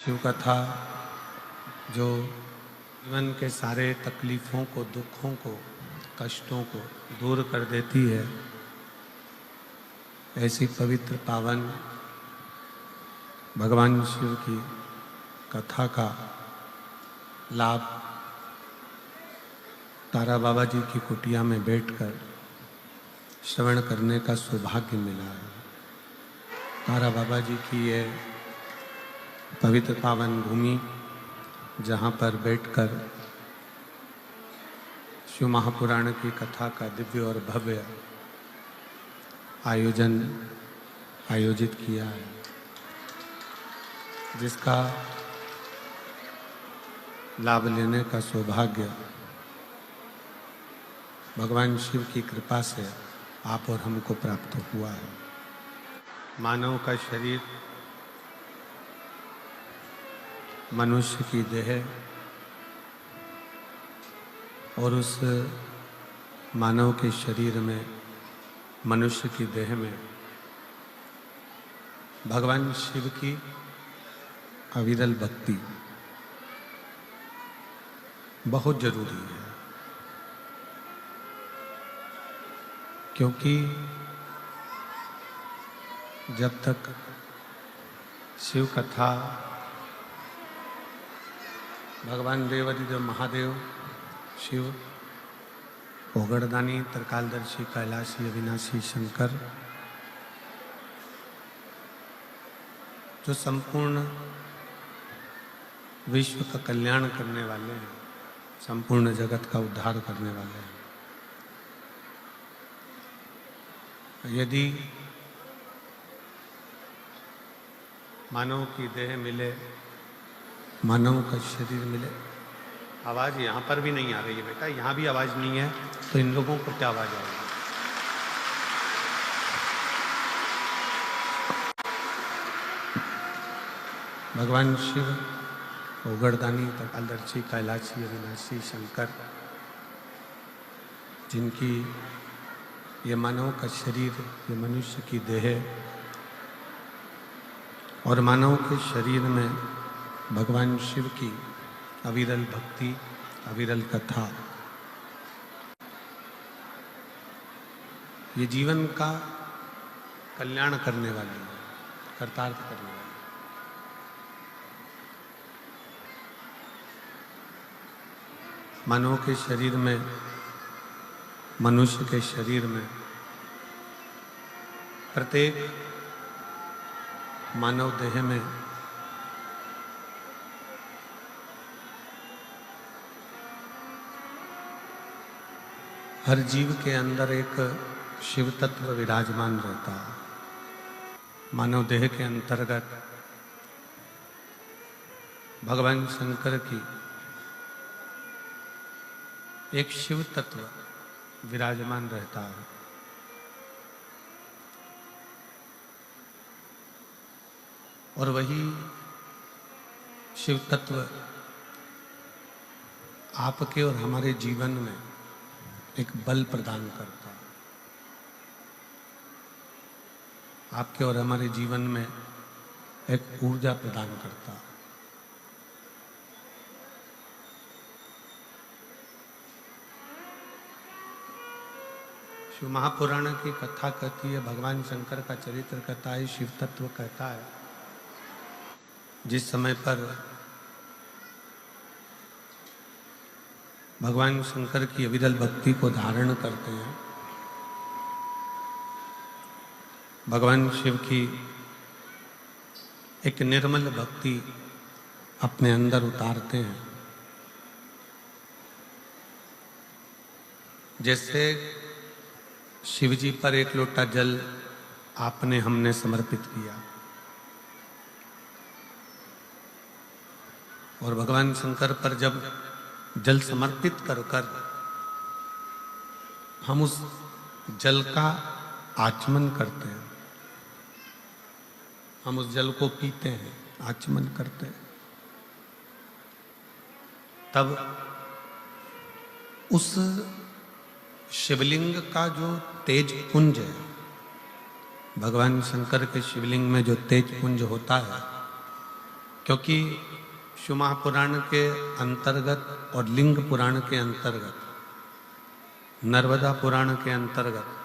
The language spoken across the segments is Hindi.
शिव कथा जो जीवन के सारे तकलीफ़ों को, दुखों को, कष्टों को दूर कर देती है, ऐसी पवित्र पावन भगवान शिव की कथा का लाभ तारा बाबा जी की कुटिया में बैठकर श्रवण करने का सौभाग्य मिला है। तारा बाबा जी की ये पवित्र पावन भूमि, जहाँ पर बैठकर शिव महापुराण की कथा का दिव्य और भव्य आयोजित किया है, जिसका लाभ लेने का सौभाग्य भगवान शिव की कृपा से आप और हमको प्राप्त हुआ है। मानव का शरीर मनुष्य की देह और उस मानव के शरीर में, मनुष्य की देह में भगवान शिव की अविरल भक्ति बहुत जरूरी है, क्योंकि जब तक शिव कथा भगवान देवाधिदेव महादेव शिव, ओगड़दानी, त्रिकालदर्शी, कैलाशी, अविनाशी शंकर, जो संपूर्ण विश्व का कल्याण करने वाले हैं, संपूर्ण जगत का उद्धार करने वाले हैं, यदि मानव की देह मिले, मानव का शरीर मिले। आवाज़ यहाँ पर भी नहीं आ रही है बेटा, यहाँ भी आवाज़ नहीं है, तो इन लोगों को क्या आवाज़ आएगी? भगवान शिव, ओगड़दानी, त्रिकालदर्शी, कैलाशी, अविनाशी शंकर, जिनकी ये मानव का शरीर, ये मनुष्य की देह और मानव के शरीर में भगवान शिव की अविरल भक्ति, अविरल कथा, ये जीवन का कल्याण करने वाली है, कर्तार्थ करने वाली। मानव के शरीर में, मनुष्य के शरीर में प्रत्येक मानव देह में हर जीव के अंदर एक शिव तत्व विराजमान रहता है। मानव देह के अंतर्गत भगवान शंकर की एक शिव तत्व विराजमान रहता है, और वही शिव तत्व आपके और हमारे जीवन में एक बल प्रदान करता है, आपके और हमारे जीवन में एक ऊर्जा प्रदान करता है। शिव महापुराण की कथा कहती है, भगवान शंकर का चरित्र कहता है, शिव तत्व कहता है, जिस समय पर भगवान शंकर की अविरल भक्ति को धारण करते हैं, भगवान शिव की एक निर्मल भक्ति अपने अंदर उतारते हैं, जैसे शिव जी पर एक लोटा जल आपने, हमने समर्पित किया, और भगवान शंकर पर जब जल समर्पित कर कर हम उस जल का आचमन करते हैं, हम उस जल को पीते हैं, आचमन करते हैं, तब उस शिवलिंग का जो तेज पुंज है, भगवान शंकर के शिवलिंग में जो तेज पुंज होता है, क्योंकि शिव महापुराण के अंतर्गत और लिंग पुराण के अंतर्गत, नर्मदा पुराण के अंतर्गत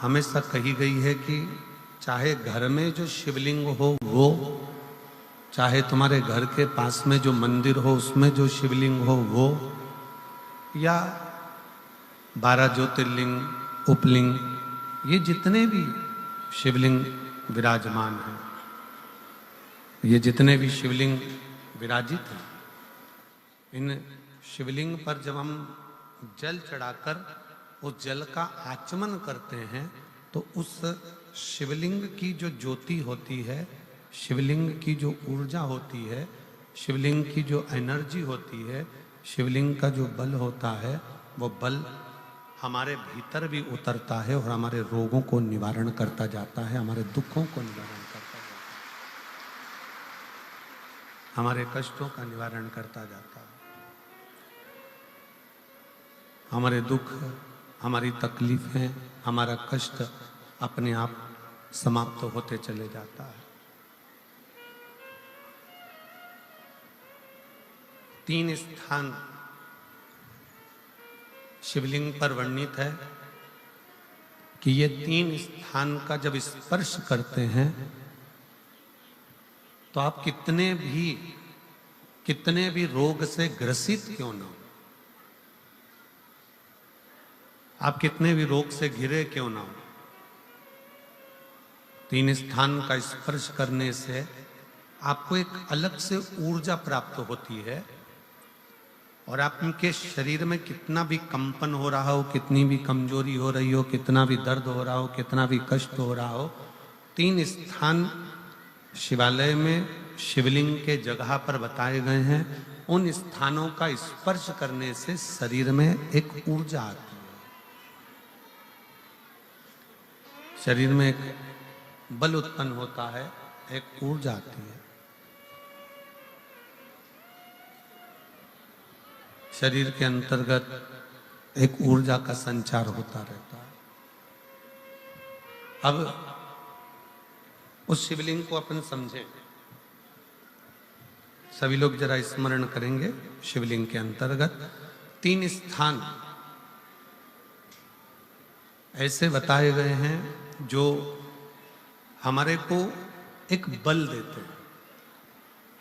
हमेशा कही गई है कि चाहे घर में जो शिवलिंग हो वो, चाहे तुम्हारे घर के पास में जो मंदिर हो उसमें जो शिवलिंग हो वो, या 12 ज्योतिर्लिंग, उपलिंग, ये जितने भी शिवलिंग विराजमान हैं, ये जितने भी शिवलिंग विराजित हैं, इन शिवलिंग पर जब हम जल चढ़ाकर उस जल का आचमन करते हैं तो उस शिवलिंग की जो ज्योति होती है, शिवलिंग की जो ऊर्जा होती है, शिवलिंग की जो एनर्जी होती है, शिवलिंग का जो बल होता है, वो बल हमारे भीतर भी उतरता है और हमारे रोगों को निवारण करता जाता है, हमारे दुखों को निवारण करता जाता है, हमारे कष्टों का निवारण करता जाता है। हमारे दुख, हमारी तकलीफें, हमारा कष्ट अपने आप समाप्त होते चले जाता है। 3 स्थान शिवलिंग पर वर्णित है कि ये 3 स्थान का जब स्पर्श करते हैं तो आप कितने भी रोग से ग्रसित क्यों ना हो, आप कितने भी रोग से घिरे क्यों ना हो, 3 स्थान का स्पर्श करने से आपको एक अलग से ऊर्जा प्राप्त होती है और आपके शरीर में कितना भी कंपन हो रहा हो, कितनी भी कमजोरी हो रही हो, कितना भी दर्द हो रहा हो, कितना भी कष्ट हो रहा हो, 3 स्थान शिवालय में शिवलिंग के जगह पर बताए गए हैं। उन स्थानों का स्पर्श करने से शरीर में एक ऊर्जा आती है, शरीर में एक बल उत्पन्न होता है, एक ऊर्जा आती है, शरीर के अंतर्गत एक ऊर्जा का संचार होता रहता है। अब उस शिवलिंग को अपन समझें, सभी लोग जरा स्मरण करेंगे। शिवलिंग के अंतर्गत 3 स्थान ऐसे बताए गए हैं जो हमारे को एक बल देते हैं,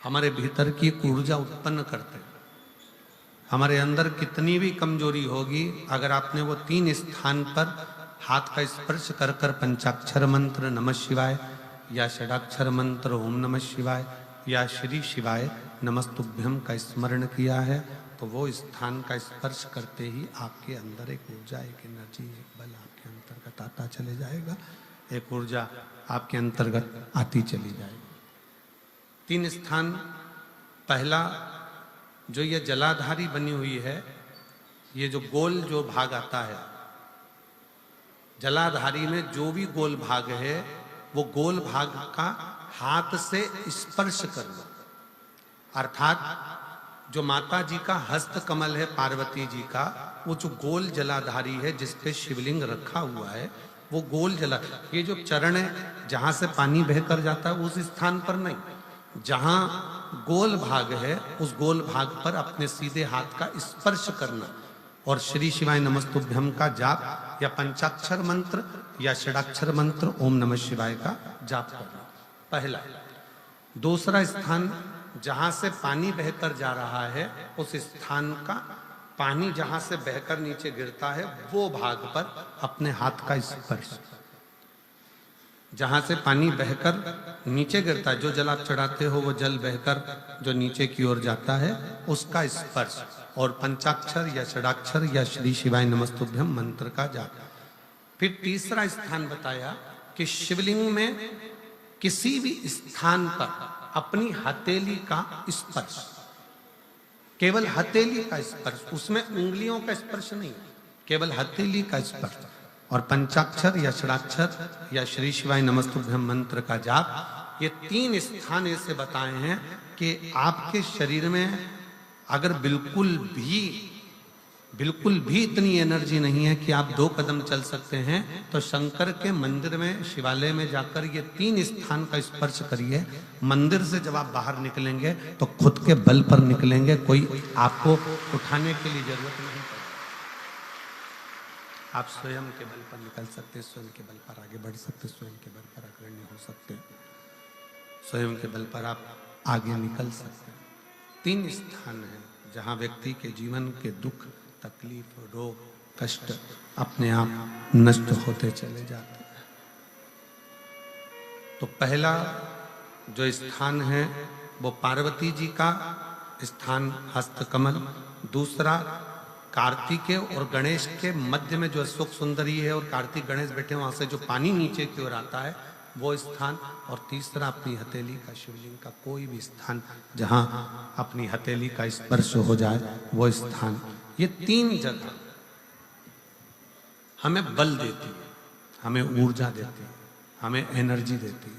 हमारे भीतर की एक ऊर्जा उत्पन्न करते हैं। हमारे अंदर कितनी भी कमजोरी होगी, अगर आपने वो 3 स्थान पर हाथ का स्पर्श कर कर पंचाक्षर मंत्र नमः शिवाय या षडाक्षर मंत्र ओम नमः शिवाय या श्री शिवाय नमस्तुभ्यम का स्मरण किया है तो वो स्थान का स्पर्श करते ही आपके अंदर एक ऊर्जा, एक एनर्जी, एक बल आपके अंतर्गत आता चले जाएगा, एक ऊर्जा आपके अंतर्गत आती चली जाएगी। 3 स्थान, पहला जो ये जलाधारी बनी हुई है, ये जो गोल जो भाग आता है, जलाधारी में जो भी गोल भाग है वो गोल भाग का हाथ से स्पर्श करना, अर्थात जो माता जी का हस्त कमल है, पार्वती जी का, वो जो गोल जलाधारी है जिस पे शिवलिंग रखा हुआ है, वो गोल जला, ये जो चरण है जहां से पानी बहकर जाता है उस स्थान पर नहीं, जहां गोल भाग है उस गोल भाग पर अपने सीधे हाथ का स्पर्श करना और श्री शिवाय नमस्तुभ्यम का जाप या पंचाक्षर मंत्र या षडाक्षर मंत्र ओम नमः शिवाय का जाप करना, पहला। दूसरा स्थान, जहां से पानी बहकर जा रहा है उस स्थान का पानी जहां से बहकर नीचे गिरता है वो भाग पर अपने हाथ का स्पर्श, जहां से पानी बहकर नीचे गिरता है, जो जल आप चढ़ाते हो वो जल बहकर जो नीचे की ओर जाता है उसका स्पर्श, और पंचाक्षर या षडाक्षर या श्री शिवाय नमस्तुभ्यम मंत्र का जाप। फिर तीसरा स्थान बताया कि शिवलिंग में किसी भी स्थान पर अपनी हथेली का स्पर्श, केवल हथेली का स्पर्श, उसमें उंगलियों का स्पर्श नहीं, केवल हथेली का स्पर्श, और पंचाक्षर या षडाक्षर या श्री शिवाय नमस्तुभ्यम मंत्र का जाप। ये 3 स्थान ऐसे बताए हैं कि आपके शरीर में अगर बिल्कुल भी बिल्कुल भी इतनी एनर्जी नहीं है कि आप 2 कदम चल सकते हैं, तो शंकर के मंदिर में, शिवालय में जाकर ये 3 स्थान का स्पर्श करिए। मंदिर से जब आप बाहर निकलेंगे तो खुद के बल पर निकलेंगे, कोई आपको उठाने के लिए जरूरत नहीं पड़ेगी। आप स्वयं के बल पर निकल सकते हैं, स्वयं के बल पर आगे बढ़ सकते, स्वयं के बल पर अग्रणी हो सकते, स्वयं के बल पर आप आगे निकल सकते हैं। 3 स्थान हैं जहां व्यक्ति के जीवन के दुख, तकलीफ, रोग, कष्ट अपने आप नष्ट होते चले जाते हैं। तो पहला जो स्थान है वो पार्वती जी का स्थान हस्तकमल, दूसरा कार्तिकेय और गणेश के मध्य में जो अशोक सुंदरी है और कार्तिक गणेश बैठे वहां से जो पानी नीचे की ओर आता है वो स्थान, और तीसरा अपनी हथेली का, शिवलिंग का कोई भी स्थान जहां अपनी हथेली का स्पर्श हो जाए वो स्थान। ये 3 जगह हमें बल देती है, हमें ऊर्जा देती है, हमें एनर्जी देती है।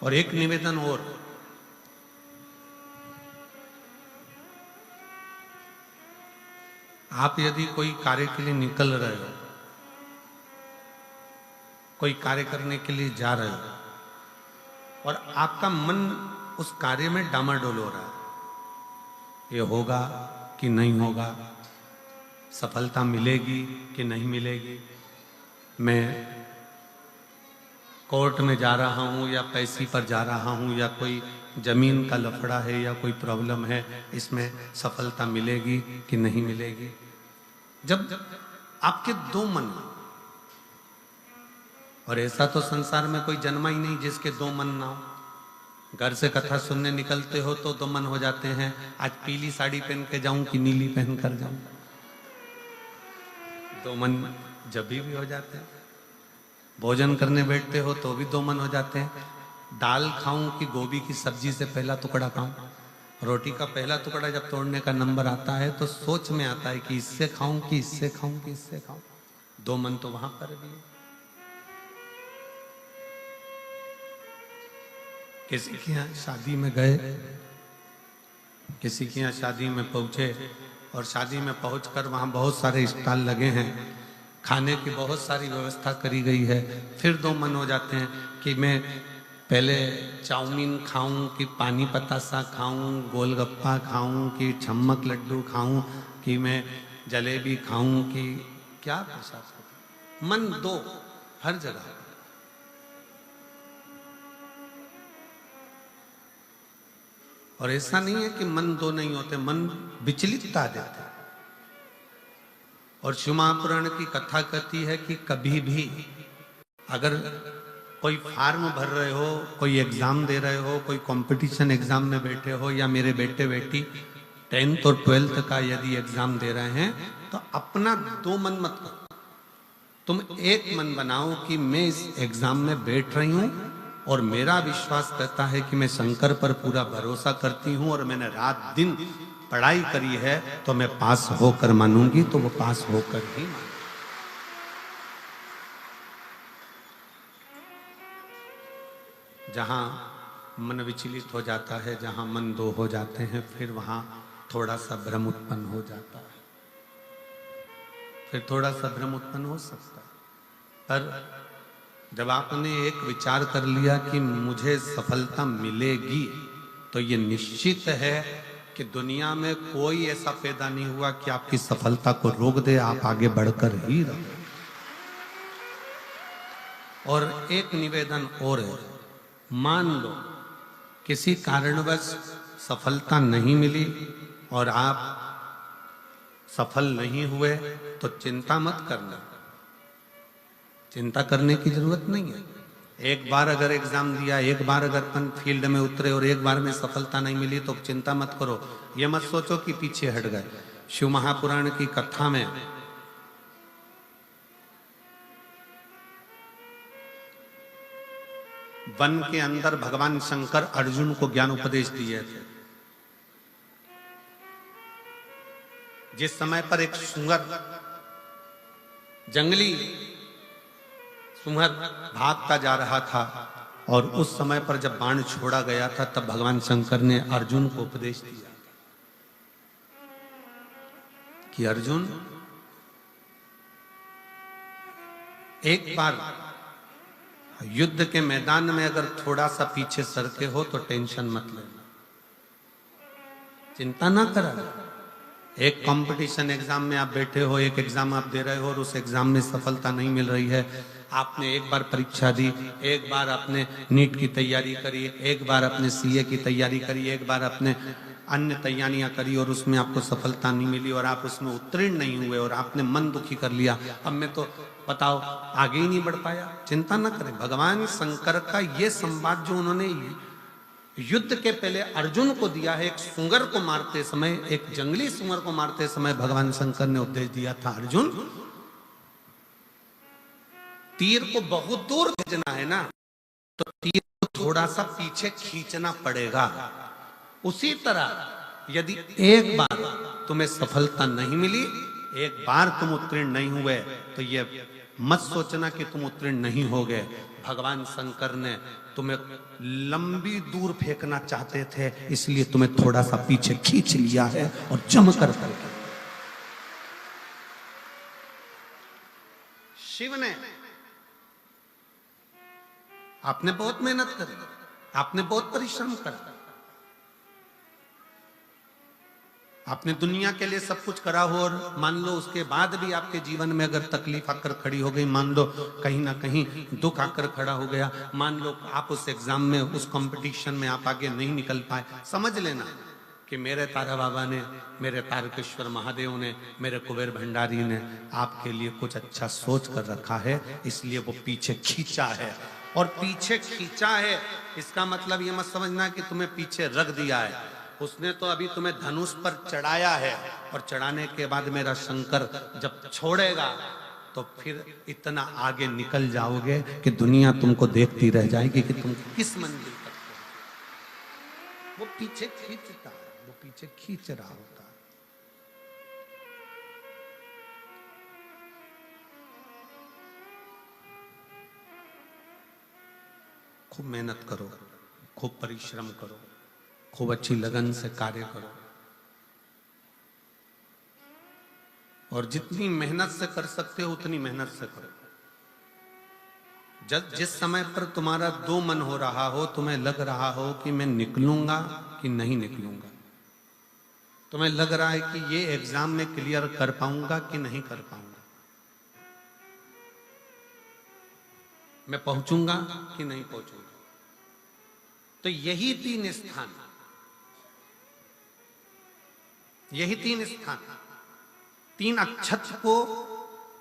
और एक निवेदन और, आप यदि कोई कार्य के लिए निकल रहे हो, कोई कार्य करने के लिए जा रहे हो और आपका मन उस कार्य में डामाडोल हो रहा है, ये होगा कि नहीं होगा, सफलता मिलेगी कि नहीं मिलेगी, मैं कोर्ट में जा रहा हूँ या पैसे पर जा रहा हूँ, या कोई जमीन का लफड़ा है या कोई प्रॉब्लम है, इसमें सफलता मिलेगी कि नहीं मिलेगी। जब आपके 2 मन, और ऐसा तो संसार में कोई जन्मा ही नहीं जिसके 2 मन ना हो। घर से कथा सुनने निकलते हो तो 2 मन हो जाते हैं, आज पीली साड़ी पहन के जाऊं कि नीली पहन कर जाऊं, 2 मन जब भी हो जाते हैं। भोजन करने बैठते हो तो भी 2 मन हो जाते हैं, दाल खाऊं कि गोभी की सब्जी से पहला टुकड़ा खाऊं। रोटी का पहला टुकड़ा जब तोड़ने का नंबर आता है तो सोच में आता है कि इससे खाऊं कि इससे खाऊं कि इससे खाऊं। 2 मन तो वहां पर भी है। किसी के यहाँ शादी में गए, किसी के यहाँ शादी में पहुंचे और शादी में पहुंचकर वहां बहुत सारे स्टॉल लगे हैं, खाने की बहुत सारी व्यवस्था करी गई है। फिर 2 मन हो जाते हैं कि मैं पहले चाउमीन खाऊं कि पानी पतासा खाऊं, गोलगप्पा खाऊं कि छम्मक लड्डू खाऊं, कि मैं जलेबी खाऊं कि क्या प्रसाद। मन 2 हर जगह। और ऐसा नहीं है कि मन 2 नहीं होते, मन विचलितता देते। और शिव महापुराण की कथा कहती है कि कभी भी अगर कोई फार्म भर रहे हो, कोई एग्जाम दे रहे हो, कोई कंपटीशन एग्जाम में बैठे हो, या मेरे बेटे बेटी 10th और 12th का यदि एग्जाम दे रहे हैं, तो अपना 2 मन मत करो, तुम एक मन बनाओ कि मैं इस एग्जाम में बैठ रही हूं और मेरा विश्वास कहता है कि मैं शंकर पर पूरा भरोसा करती हूं और मैंने रात दिन पढ़ाई करी है, तो मैं पास होकर मानूंगी, तो वो पास होकर ही मानूंगी। जहां मन विचलित हो जाता है, जहां मन 2 हो जाते हैं, फिर वहां थोड़ा सा भ्रम उत्पन्न हो जाता है, फिर थोड़ा सा भ्रम उत्पन्न हो सकता है। पर जब आपने एक विचार कर लिया कि मुझे सफलता मिलेगी, तो ये निश्चित है कि दुनिया में कोई ऐसा पैदा नहीं हुआ कि आपकी सफलता को रोक दे, आप आगे बढ़कर ही रहो। और एक निवेदन और है, मान लो किसी कारणवश सफलता नहीं मिली और आप सफल नहीं हुए, तो चिंता मत करना, चिंता करने की जरूरत नहीं है। एक बार अगर एग्जाम दिया, एक बार अगर अपन फील्ड में उतरे और एक बार में सफलता नहीं मिली, तो चिंता मत करो। ये मत सोचो कि पीछे हट गए। शिव महापुराण की कथा में वन के अंदर भगवान शंकर अर्जुन को ज्ञान उपदेश दिए थे। जिस समय पर एक सुंगर जंगली सुमर भागता जा रहा था और उस समय पर जब बाण छोड़ा गया था तब भगवान शंकर ने अर्जुन को उपदेश दिया कि अर्जुन, एक बार युद्ध के मैदान में अगर थोड़ा सा पीछे सरके हो तो टेंशन मत लेना, चिंता ना करा। एक कंपटीशन एग्जाम में आप बैठे हो, एक एग्जाम आप दे रहे हो और उस एग्जाम में सफलता नहीं मिल रही है। आपने एक बार परीक्षा दी, एक बार आपने नीट की तैयारी करी, एक बार आपने सीए की तैयारी करी, एक बार आपने अन्य तैयारियां करी और उसमें आपको सफलता नहीं मिली और आप उसमें उत्तीर्ण नहीं हुए और आपने मन दुखी कर लिया। अब मैं तो बताओ आगे ही नहीं बढ़ पाया। चिंता न करें, भगवान शंकर का ये संवाद जो उन्होंने युद्ध के पहले अर्जुन को दिया है, एक सुंगर को मारते समय, एक जंगली सुंगर को मारते समय भगवान शंकर ने उपदेश दिया था, अर्जुन तीर को बहुत दूर भेजना है ना, तो तीर को थोड़ा सा पीछे खींचना पड़ेगा। उसी तरह यदि एक बार तुम्हें सफलता नहीं मिली, एक बार तुम उत्तीर्ण नहीं हुए, तो ये मत सोचना कि तुम उत्तीर्ण नहीं हो गए। भगवान शंकर ने तुम्हें लंबी दूर फेंकना चाहते थे, इसलिए तुम्हें थोड़ा सा पीछे खींच लिया है और जमकर करके। शिव ने, आपने बहुत मेहनत करी, आपने बहुत परिश्रम करा, आपने दुनिया के लिए सब कुछ करा हो और मान लो उसके बाद भी आपके जीवन में अगर तकलीफ आकर खड़ी हो गई, मान लो कहीं ना कहीं दुख आकर खड़ा हो गया, मान लो आप उस एग्जाम में, उस कंपटीशन में आप आगे नहीं निकल पाए, समझ लेना कि मेरे तारा बाबा ने, मेरे तारकेश्वर महादेव ने, मेरे कुबेर भंडारी ने आपके लिए कुछ अच्छा सोच कर रखा है, इसलिए वो पीछे खींचा है। और पीछे खींचा है इसका मतलब ये मत समझना कि तुम्हें पीछे रख दिया है। उसने तो अभी तुम्हें धनुष पर चढ़ाया है और चढ़ाने के बाद मेरा शंकर जब छोड़ेगा तो फिर इतना आगे निकल जाओगे कि दुनिया तुमको देखती रह जाएगी कि तुम किस मंजिल तक पहुंचे। वो पीछे खींचता है, वो पीछे खींच रहा होता है। खूब मेहनत करो, खूब परिश्रम करो, खूब अच्छी लगन से कार्य करो और जितनी मेहनत से कर सकते हो उतनी मेहनत से करो। जब जिस समय पर तुम्हारा दो मन हो रहा हो, तुम्हें लग रहा हो कि मैं निकलूंगा कि नहीं निकलूंगा, तुम्हें लग रहा है कि ये एग्जाम में क्लियर कर पाऊंगा कि नहीं कर पाऊंगा, मैं पहुंचूंगा कि नहीं पहुंचूंगा, तो यही तीन स्थान, यही तीन स्थान, तीन अक्षत को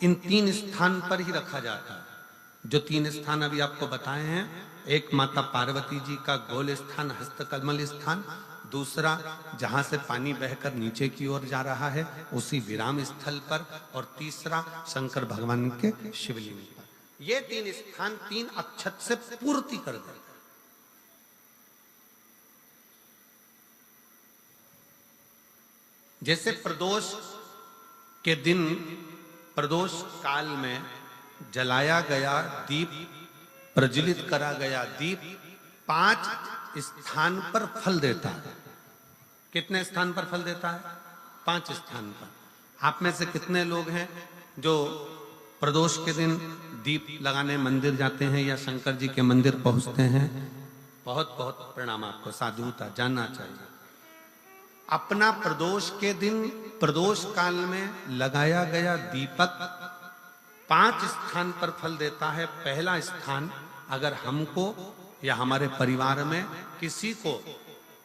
इन तीन स्थान पर ही रखा जाता है। जो तीन स्थान अभी आपको बताए हैं, एक माता पार्वती जी का गोल स्थान, हस्तकमल स्थान, दूसरा जहां से पानी बहकर नीचे की ओर जा रहा है उसी विराम स्थल पर, और तीसरा शंकर भगवान के शिवलिंग पर। ये तीन स्थान तीन अक्षत से पूर्ति कर देते। जैसे प्रदोष के दिन, प्रदोष काल में जलाया गया दीप, प्रज्वलित करा गया दीप 5 स्थान पर फल देता है। कितने स्थान पर फल देता है? 5 स्थान पर। आप में से कितने लोग हैं जो प्रदोष के दिन दीप लगाने मंदिर जाते हैं या शंकर जी के मंदिर पहुंचते हैं? बहुत बहुत प्रणाम आपको, साधुता जानना चाहिए। अपना प्रदोष के दिन, प्रदोष काल में लगाया गया दीपक 5 स्थान पर फल देता है। पहला स्थान, अगर हमको या हमारे परिवार में किसी को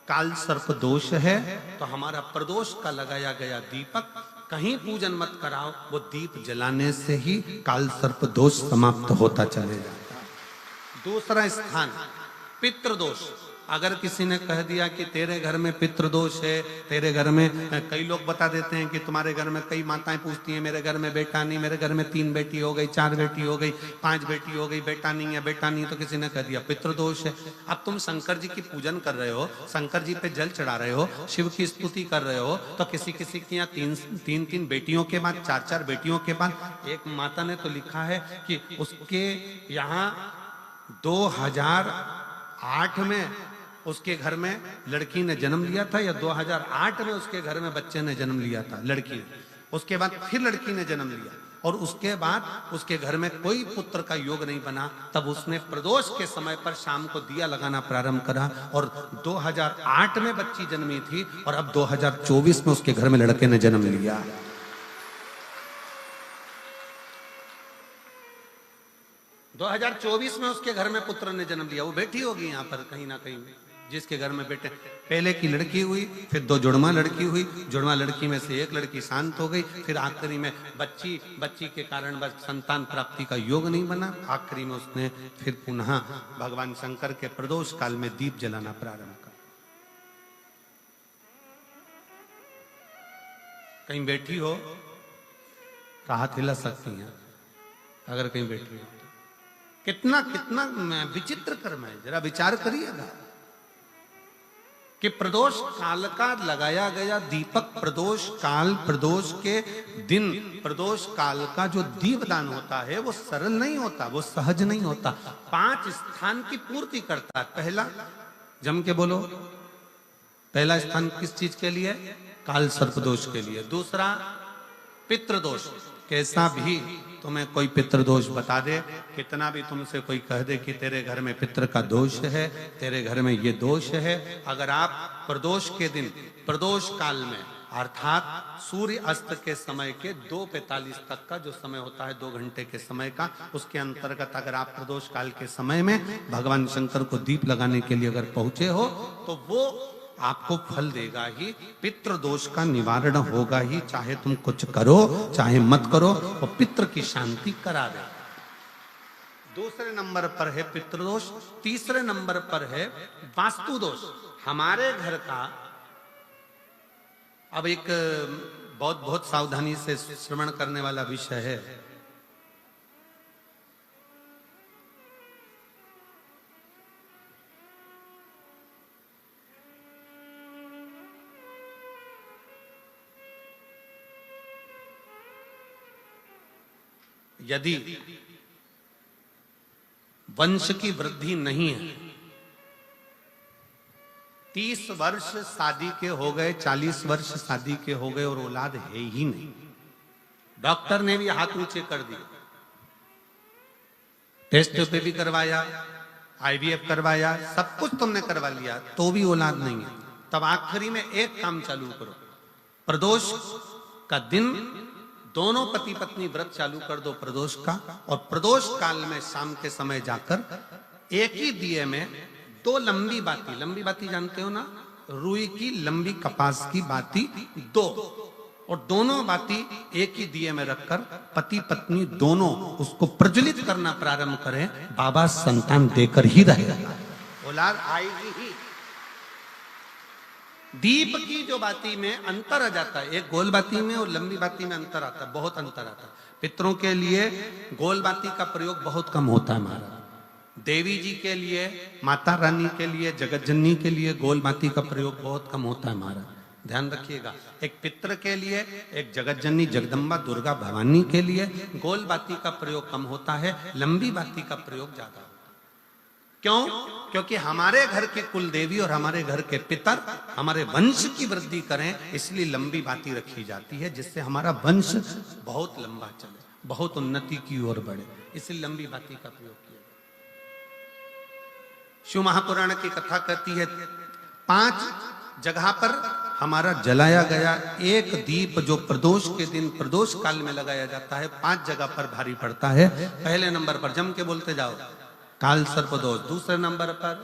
काल सर्प दोष है तो हमारा प्रदोष का लगाया गया दीपक कहीं पूजन मत कराओ, वो दीप जलाने से ही काल सर्प दोष समाप्त होता चले जाता है। दूसरा स्थान पितृदोष, अगर किसी ने कह दिया कि तेरे घर में पितृदोष है, तेरे घर में, कई लोग बता देते हैं कि तुम्हारे घर में, कई माताएं पूछती हैं मेरे घर में बेटा नहीं, मेरे घर में 3 बेटी हो गई, 4 बेटी हो गई, 5 बेटी हो गई, बेटा नहीं है, बेटा नहीं, तो किसी ने कह दिया पितृदोष है। अब तुम शंकर जी की पूजन कर रहे हो, शंकर जी पे जल चढ़ा रहे हो, शिव की स्तुति कर रहे हो, तो किसी किसी की यहाँ 3 बेटियों के बाद, 4 बेटियों के बाद, एक माता ने तो लिखा है कि उसके यहाँ 2008 में उसके घर में लड़की ने जन्म लिया था, या 2008 में उसके घर में बच्चे ने जन्म लिया था, लड़की ने, उसके बाद फिर लड़की ने जन्म लिया, और उसके बाद उसके घर में कोई पुत्र का योग नहीं बना। तब उसने प्रदोष के समय पर शाम को दिया लगाना प्रारंभ करा, और 2008 में बच्ची जन्मी थी, और अब 2024 में उसके घर में लड़के ने जन्म लिया। 2024 में उसके घर में पुत्र ने जन्म लिया। वो बेटी होगी यहाँ पर कहीं ना कहीं, जिसके घर में बेटे, पहले की लड़की हुई, फिर 2 जुड़वा लड़की हुई, जुड़वा लड़की में से एक लड़की शांत हो गई, फिर आखिरी में बच्ची के कारण बस संतान प्राप्ति का योग नहीं बना, आखिरी में उसने फिर पुनः भगवान शंकर के प्रदोष काल में दीप जलाना प्रारंभ कर। कहीं बैठी हो तो हाथ हिला सकती हैं, अगर कहीं बैठी हो। कितना कितना विचित्र कर्म है, जरा विचार करिएगा कि प्रदोष काल का लगाया गया दीपक, प्रदोष काल, प्रदोष के दिन, प्रदोष काल का जो दीपदान होता है वो सरल नहीं होता, वो सहज नहीं होता। 5 स्थान की पूर्ति करता है। पहला, जम के बोलो, पहला स्थान किस चीज के लिए? काल सर्पदोष के लिए। दूसरा, पितृदोष। कैसा भी तुम्हें कोई पितृदोष बता दे, कितना भी तुमसे कोई कह दे कि तेरे घर में पितृ का दोष है, तेरे घर में ये दोष है, अगर आप प्रदोष के दिन, प्रदोष काल में, अर्थात सूर्य अस्त के समय के 2:45 तक का जो समय होता है, 2 घंटे के समय का, उसके अंतर्गत अगर आप प्रदोष काल के समय में भगवान शंकर को दीप लगाने के लिए अगर पहुंचे हो, तो वो आपको फल देगा ही, पितृदोष का निवारण होगा ही, चाहे तुम कुछ करो चाहे मत करो, वो पितृ की शांति करा दे। दूसरे नंबर पर है पितृदोष। तीसरे नंबर पर है वास्तु दोष। हमारे घर का, अब एक बहुत सावधानी से श्रवण करने वाला विषय है। यदि वंश की वृद्धि नहीं है, 30 वर्ष शादी के हो गए, 40 वर्ष शादी के हो गए और औलाद है ही नहीं, डॉक्टर ने भी हाथ ऊंचे कर दिए, टेस्ट पे भी करवाया, IVF करवाया, सब कुछ तुमने करवा लिया, तो भी औलाद नहीं है, तब आखिरी में एक काम चालू करो, प्रदोष का दिन दोनों पति पत्नी व्रत चालू कर दो प्रदोष का, और प्रदोष काल में शाम के समय जाकर एक ही दिए में 2 लंबी बाती जानते हो ना, रुई की लंबी कपास की बाती 2, और दोनों बाती एक ही दिए में रखकर पति पत्नी दोनों उसको प्रज्वलित करना प्रारंभ करें, बाबा संतान देकर ही रहेगा, औलाद आएगी ही। दीप की जो बाती में अंतर आ जाता है, एक गोल बाती में और लंबी बाती में अंतर आता है, बहुत अंतर आता है। पितरों के लिए गोल बाती का प्रयोग बहुत कम होता है हमारा, देवी जी के लिए, माता रानी के लिए, जगत जननी के लिए गोल बाती का प्रयोग बहुत कम होता है हमारा, ध्यान रखिएगा। एक पितृ के लिए, एक जगत जननी जगदम्बा दुर्गा भवानी के लिए गोल बाती का प्रयोग कम होता है, लंबी बाती का प्रयोग ज्यादा होता है। क्यों? क्योंकि हमारे घर के कुल देवी और हमारे घर के पितर हमारे वंश की वृद्धि करें, इसलिए लंबी बाती रखी जाती है, जिससे हमारा वंश बहुत लंबा चले, बहुत उन्नति की ओर बढ़े, इसलिए लंबी बाती का प्रयोग किया। शिव महापुराण की कथा कहती है 5 जगह पर हमारा जलाया गया एक दीप जो प्रदोष के दिन प्रदोष काल में लगाया जाता है, 5 जगह पर भारी पड़ता है। पहले नंबर पर, जम के बोलते जाओ, काल सर्पदोष। दूसरे नंबर पर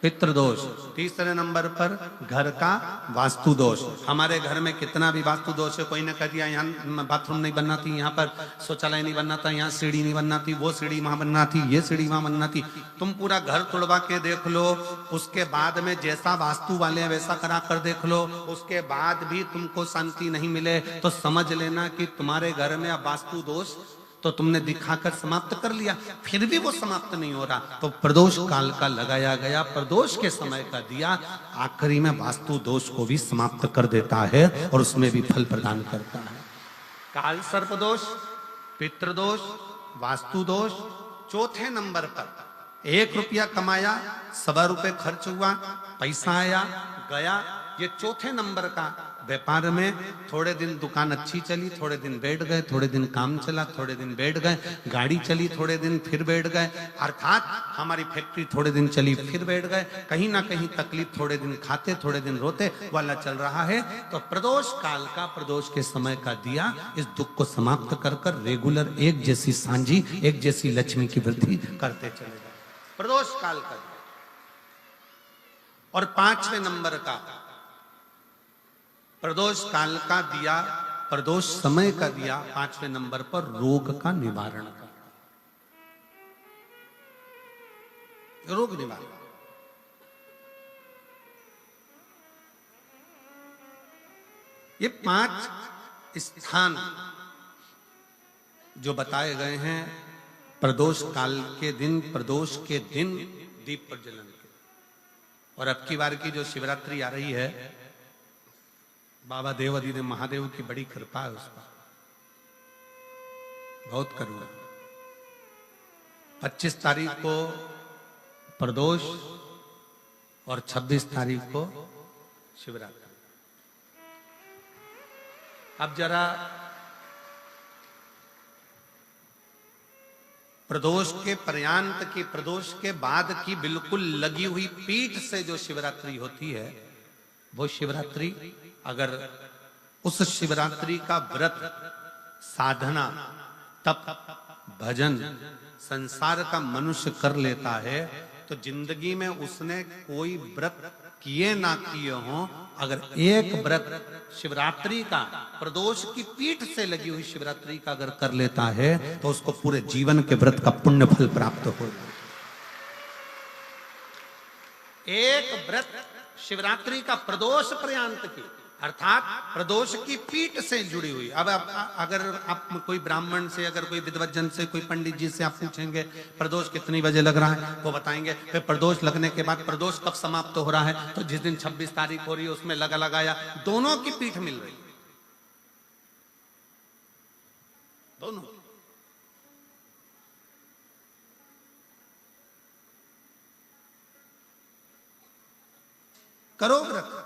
पितृदोष। तीसरे नंबर पर घर का वास्तु दोष। हमारे घर में कितना भी वास्तु दोष है, कोई ने कह दिया यहाँ बाथरूम नहीं बनना थी, यहाँ पर शौचालय नहीं बनना था, यहाँ सीढ़ी नहीं बनना थी, वो सीढ़ी वहां बनना थी, ये सीढ़ी वहां बनना थी। तुम पूरा घर तुड़वा के देख लो, उसके बाद में जैसा वास्तु वाले वैसा करा कर देख लो, उसके बाद भी तुमको शांति नहीं मिले तो समझ लेना कि तुम्हारे घर में अब वास्तु दोष तो तुमने दिखाकर समाप्त कर लिया, फिर भी वो समाप्त नहीं हो रहा तो प्रदोष काल का लगाया गया प्रदोष के समय का दिया आखिरी में वास्तु दोष को भी समाप्त कर देता है और उसमें भी फल प्रदान करता है। काल सर्प दोष, पितृदोष, वास्तु दोष। चौथे नंबर पर 1 रुपया कमाया, 1.25 रुपये खर्च हुआ, पैसा आया गया। ये चौथे नंबर का व्यापार में थोड़े दिन दुकान अच्छी चली, थोड़े दिन बैठ गए, थोड़े दिन काम चला, थोड़े दिन बैठ गए, गाड़ी चली थोड़े दिन फिर बैठ गए, अर्थात हमारी फैक्ट्री थोड़े दिन चली फिर बैठ गए, कहीं ना कहीं तकलीफ, थोड़े दिन खाते थोड़े दिन रोते वाला चल रहा है। तो प्रदोष काल का, प्रदोष के समय का दिया इस दुख को समाप्त कर कर रेगुलर एक जैसी सांझी, एक जैसी लक्ष्मी की वृद्धि करते चले जाए। प्रदोष काल का दिया। और 5वें नंबर का प्रदोष काल का दिया, प्रदोष समय का दिया 5वें नंबर पर रोग का निवारण का, रोग निवारण। ये 5 स्थान जो बताए गए हैं प्रदोष काल के दिन, प्रदोष के दिन दीप प्रज्वलन के। और अब की बार की जो शिवरात्रि आ रही है, बाबा देवाधिदेव महादेव की बड़ी कृपा है उस पर, बहुत करुणा। 25 तारीख को प्रदोष और 26 तारीख को शिवरात्रि। अब जरा प्रदोष के पर्यांत की, प्रदोष के बाद की बिल्कुल लगी हुई पीठ से जो शिवरात्रि होती है, वो शिवरात्रि अगर उस शिवरात्रि का व्रत, साधना, तप, भजन, संसार का मनुष्य कर लेता है तो जिंदगी में उसने कोई व्रत किए ना किए हो, अगर एक व्रत शिवरात्रि का, प्रदोष की पीठ से लगी हुई शिवरात्रि का अगर कर लेता है तो उसको पूरे जीवन के व्रत का पुण्य फल प्राप्त हो। एक व्रत शिवरात्रि का प्रदोष पर्यंत की, अर्थात प्रदोष की पीठ से जुड़ी हुई। अब अगर आप कोई ब्राह्मण से, अगर कोई विद्वज्जन से, कोई पंडित जी से आप पूछेंगे प्रदोष कितनी बजे लग रहा है, वो बताएंगे। फिर प्रदोष लगने के बाद प्रदोष कब समाप्त हो रहा है, तो जिस दिन 26 तारीख हो रही है उसमें लगाया, दोनों की पीठ मिल रही, दोनों। करो व्रत।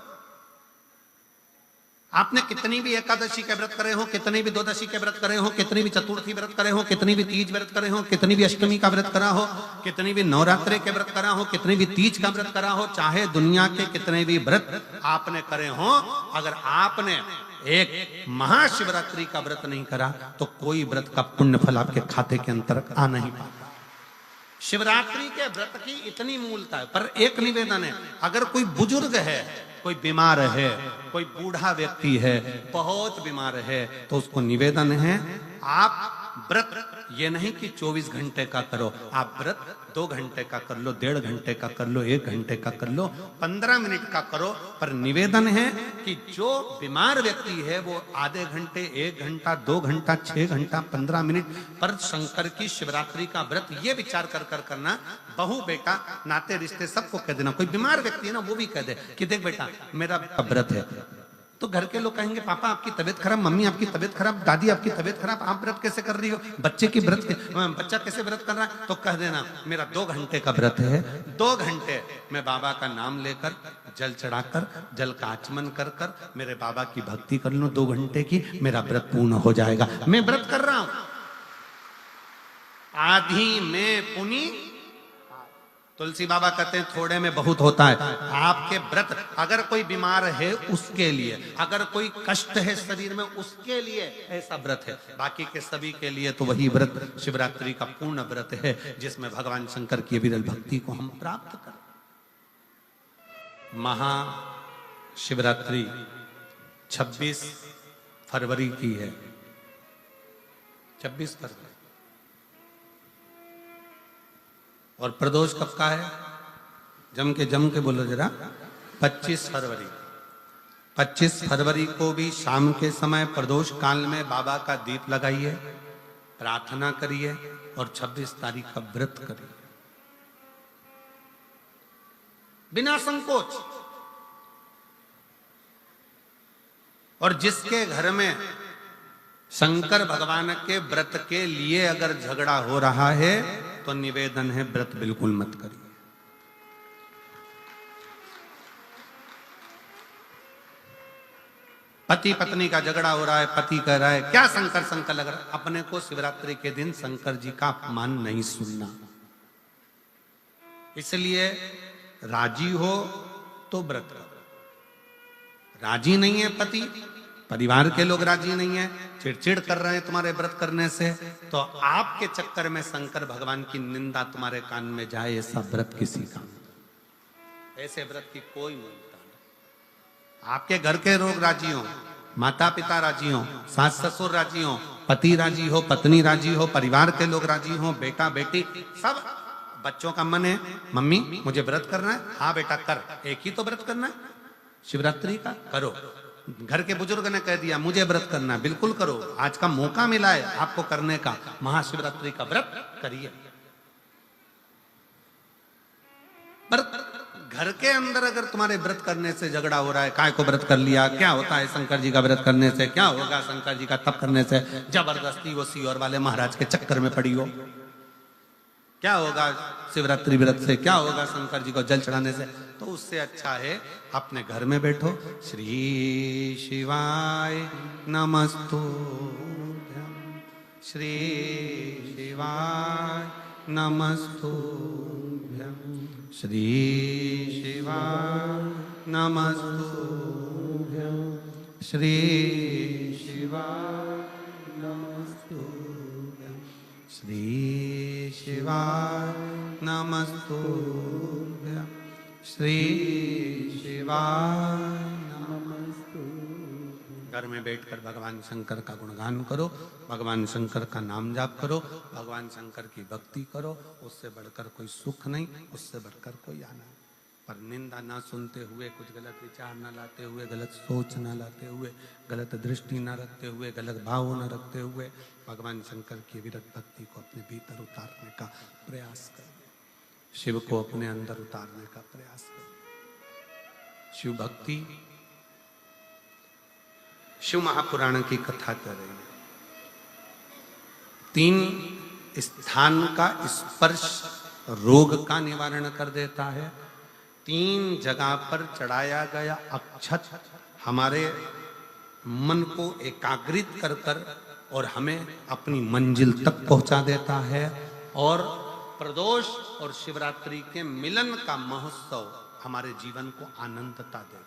आपने कितनी भी एकादशी के व्रत करे हो, कितनी भी द्वादशी के व्रत करे हो, कितनी भी चतुर्थी व्रत करे हो, कितनी भी तीज व्रत करे हो, कितनी भी अष्टमी का व्रत करा हो, कितनी भी नवरात्रे के व्रत करा हो, कितनी भी तीज का व्रत करा हो, चाहे दुनिया के कितने भी व्रत आपने करे हो, अगर आपने एक महाशिवरात्रि का व्रत नहीं करा तो कोई व्रत का पुण्य फल आपके खाते के अंतर्गत आ नहीं पाता। शिवरात्रि के व्रत की इतनी मूलता है। पर एक निवेदन है, अगर कोई बुजुर्ग है, कोई बीमार है, कोई बूढ़ा व्यक्ति है, बहुत बीमार है, तो उसको निवेदन है आप व्रत ये नहीं कि 24 घंटे का करो, आप व्रत 2 घंटे का कर लो, 1.5 घंटे का कर लो, 1 घंटे का कर लो, 15 मिनट का करो। पर निवेदन है कि जो बीमार व्यक्ति है वो आधे घंटे, 1 घंटा, 2 घंटा, 6 घंटा, 15 मिनट पर शंकर की शिवरात्रि का व्रत ये विचार कर करना, बहू बेटा नाते रिश्ते सबको कह देना। कोई बीमार व्यक्ति है ना, वो भी कह दे कि देख बेटा मेरा व्रत है, तो घर के लोग कहेंगे पापा आपकी तबीयत खराब, मम्मी आपकी तबीयत खराब, दादी आपकी तबीयत खराब, आप व्रत कैसे कर रही हो, बच्चे की व्रत, बच्चा कैसे व्रत कर रहा है, तो कह देना मेरा 2 घंटे का व्रत है, 2 घंटे मैं बाबा का नाम लेकर, जल चढ़ाकर, जल का आचमन कर कर मेरे बाबा की भक्ति कर लूं 2 घंटे की, मेरा व्रत पूर्ण हो जाएगा। मैं व्रत कर रहा हूं, आधी में पुनी। तुलसी बाबा कहते हैं थोड़े में बहुत होता है। आपके व्रत अगर कोई बीमार है उसके लिए, अगर कोई कष्ट है शरीर में उसके लिए ऐसा व्रत है, बाकी के सभी के लिए तो वही व्रत शिवरात्रि का पूर्ण व्रत है जिसमें भगवान शंकर की विरल भक्ति को हम प्राप्त करें। महाशिवरात्रि 26 फरवरी की है। 26 फरवरी। और प्रदोष कब का है? जम के बोलो जरा। 25 फरवरी। 25 फरवरी को भी शाम के समय प्रदोष काल में बाबा का दीप लगाइए, प्रार्थना करिए और 26 तारीख का व्रत करिए बिना संकोच। और जिसके घर में शंकर भगवान के व्रत के लिए अगर झगड़ा हो रहा है तो निवेदन है, व्रत बिल्कुल मत करिए। पति पत्नी का झगड़ा हो रहा है, पति कह रहा है क्या शंकर शंकर लग रहा है, अपने को शिवरात्रि के दिन शंकर जी का अपमान नहीं सुनना। इसलिए राजी हो तो व्रत करो। राजी नहीं है पति, परिवार के लोग राजी नहीं है, चिड़चिड़ कर रहे हैं तुम्हारे व्रत करने से, तो आपके चक्कर में शंकर भगवान की निंदा तुम्हारे कान में जाए, ऐसा व्रत किसी का, ऐसे व्रत की कोई मूल्यता नहीं। आपके घर के लोग राजी हो, माता पिता राजी हो, सास ससुर राजी हो, पति राजी हो, पत्नी राजी हो, परिवार के लोग राजी हो, बेटा बेटी सब, बच्चों का मन है मम्मी मुझे व्रत करना है, हाँ बेटा कर, एक ही तो व्रत करना है शिवरात्रि का, करो। घर के बुजुर्ग ने कह दिया मुझे व्रत करना है, बिल्कुल करो, आज का मौका मिला है आपको करने का, महाशिवरात्रि का व्रत करिए। पर घर के अंदर अगर तुम्हारे व्रत करने से झगड़ा हो रहा है, काय को व्रत कर लिया, क्या होता है शंकर जी का व्रत करने से, क्या होगा शंकर जी का तप करने से, जबरदस्ती वो सीहोर वाले महाराज के चक्कर में पड़ी हो, क्या होगा शिवरात्रि व्रत से, क्या होगा शंकर जी को जल चढ़ाने से, तो उससे अच्छा है अपने घर में बैठो, श्री शिवाय नमस्तुभ्यं, श्री शिवाय नमस्तुभ्यं, श्री शिवाय नमस्तुभ्यं, श्री शिवाय नमस्तुभ्यं, श्री शिवाय नमस्तुभ्यं, श्री शिवाय नमस्तुभ्यं। घर में बैठकर भगवान शंकर का गुणगान करो, भगवान शंकर का नाम जाप करो, भगवान शंकर की भक्ति करो, उससे बढ़कर कोई सुख नहीं, उससे बढ़कर कोई आनंद। पर निंदा ना सुनते हुए, कुछ गलत विचार ना लाते हुए, गलत सोच ना लाते हुए, गलत दृष्टि ना रखते हुए, गलत भाव ना रखते हुए भगवान शंकर की विरत भक्ति को अपने भीतर उतारने का प्रयास करिए, शिव को अपने अंदर उतारने का प्रयास करिए। शिव भक्ति, शिव महापुराण की कथा कर रही है। 3 स्थान का स्पर्श रोग का निवारण कर देता है। 3 जगह पर चढ़ाया गया अक्षत हमारे मन को एकाग्रित कर कर और हमें अपनी मंजिल तक पहुंचा देता है। और प्रदोष और शिवरात्रि के मिलन का महोत्सव हमारे जीवन को आनंदता देता है,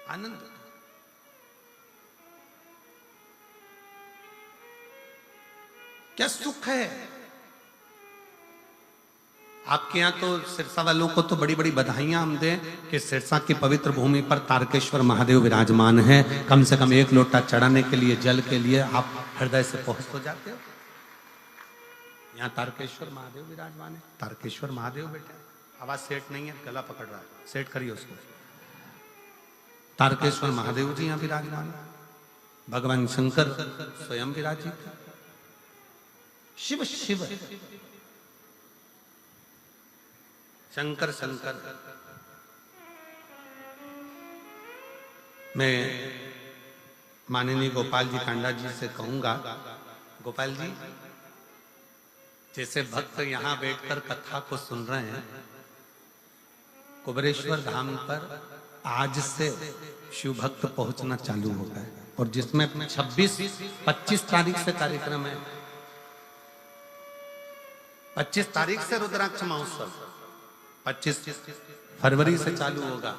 आनंद। क्या सुख है। आपके यहाँ तो सिरसा वालों को तो बड़ी बड़ी बधाइयां हम दें कि सिरसा की पवित्र भूमि पर तारकेश्वर महादेव विराजमान है। कम से कम 1 लोटा चढ़ाने के लिए, जल के लिए आप हृदय से पहुंच तो जाते हो। यहाँ तारकेश्वर महादेव विराजमान है। तारकेश्वर महादेव बेटा, आवाज सेट नहीं है, गला पकड़ रहा है, सेट करिए उसको। तारकेश्वर महादेव जी यहाँ विराजमान है। भगवान शंकर स्वयं विराजित, शिव शिव, शंकर शंकर। मैं माननीय गोपाल जी कांडा जी से कहूंगा, गोपाल जी जैसे भक्त यहाँ बैठकर कथा को सुन रहे हैं, कुबेरेश्वर धाम पर आज से शिव भक्त पहुंचना चालू हो गए, और जिसमें 25 तारीख से कार्यक्रम है। 25 तारीख से रुद्राक्ष महोत्सव 25 फरवरी से चालू होगा।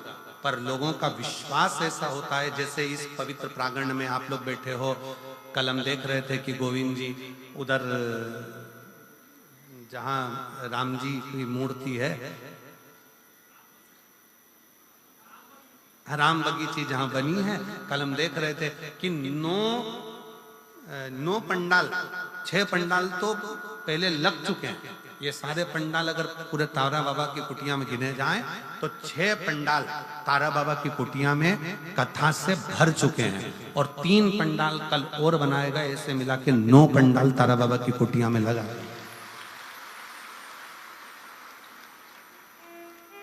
पर लोगों का विश्वास ऐसा होता है, जैसे इस पवित्र प्रांगण में आप लोग बैठे हो। कल हम देख रहे थे कि गोविंद जी उधर जहां राम जी की मूर्ति है राम बगीची जहां बनी है, कल हम देख रहे थे कि 9 पंडाल, 6 पंडाल तो पहले लग चुके हैं। ये सारे पंडाल अगर पूरे तारा बाबा की कुटिया में गिने जाएं तो 6 पंडाल तारा बाबा की कुटिया में कथा से भर चुके हैं, और 3 पंडाल कल और बनाएगा। ऐसे मिला के 9 पंडाल तारा बाबा की कुटिया में लगा।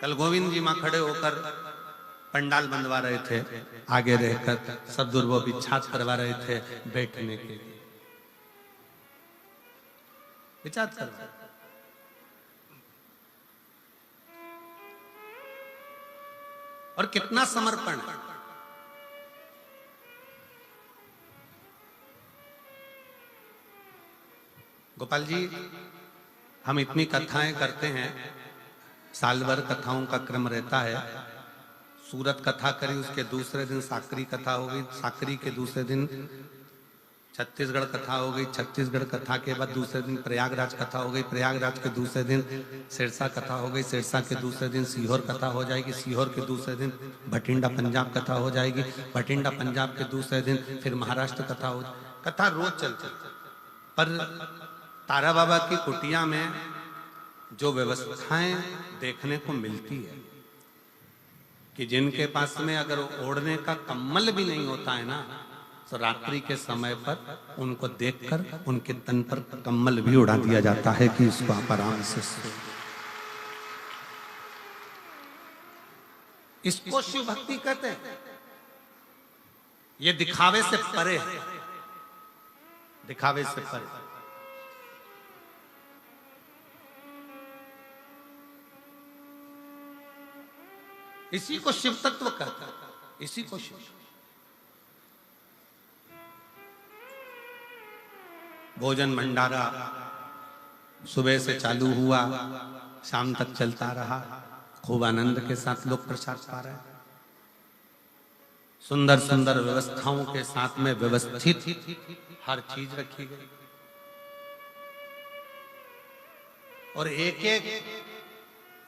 कल गोविंद जी मां खड़े होकर पंडाल बंधवा रहे थे, आगे रहकर सदगुरु वो बिछात करवा रहे थे बैठने के लिए, बिछात करवा। और कितना समर्पण है। गोपाल जी, हम इतनी कथाएं करते हैं, साल भर कथाओं का क्रम रहता है। सूरत कथा करी, उसके दूसरे दिन साकरी कथा हो गई, साकरी के दूसरे दिन छत्तीसगढ़ कथा हो गई, छत्तीसगढ़ कथा के बाद दूसरे दिन प्रयागराज कथा हो गई, प्रयागराज के दूसरे दिन सिरसा कथा हो गई, सिरसा के दूसरे दिन सीहोर कथा हो जाएगी, सीहोर के दूसरे दिन भटिंडा पंजाब कथा हो जाएगी, भटिंडा पंजाब के दूसरे दिन फिर महाराष्ट्र कथा हो। कथा रोज चलती, पर तारा बाबा की कुटिया में जो व्यवस्थाएं देखने को मिलती है कि जिनके पास में अगर ओढ़ने का कम्बल भी नहीं होता है ना, तो रात्रि के समय पर उनको देखकर उनके तन पर कम्बल भी उड़ा दिया जाता है कि इसको आप आराम से सो। इसको शिव भक्ति कहते हैं। ये दिखावे से परे है, दिखावे से परे। इसी को शिव तत्व कहता है, इसी को शिव। भोजन भंडारा सुबह से चालू हुआ, शाम तक चलता रहा, खूब आनंद के साथ लोग प्रसाद पा रहे हैं। सुंदर सुंदर व्यवस्थाओं के साथ में व्यवस्थित हर चीज रखी गई, और एक एक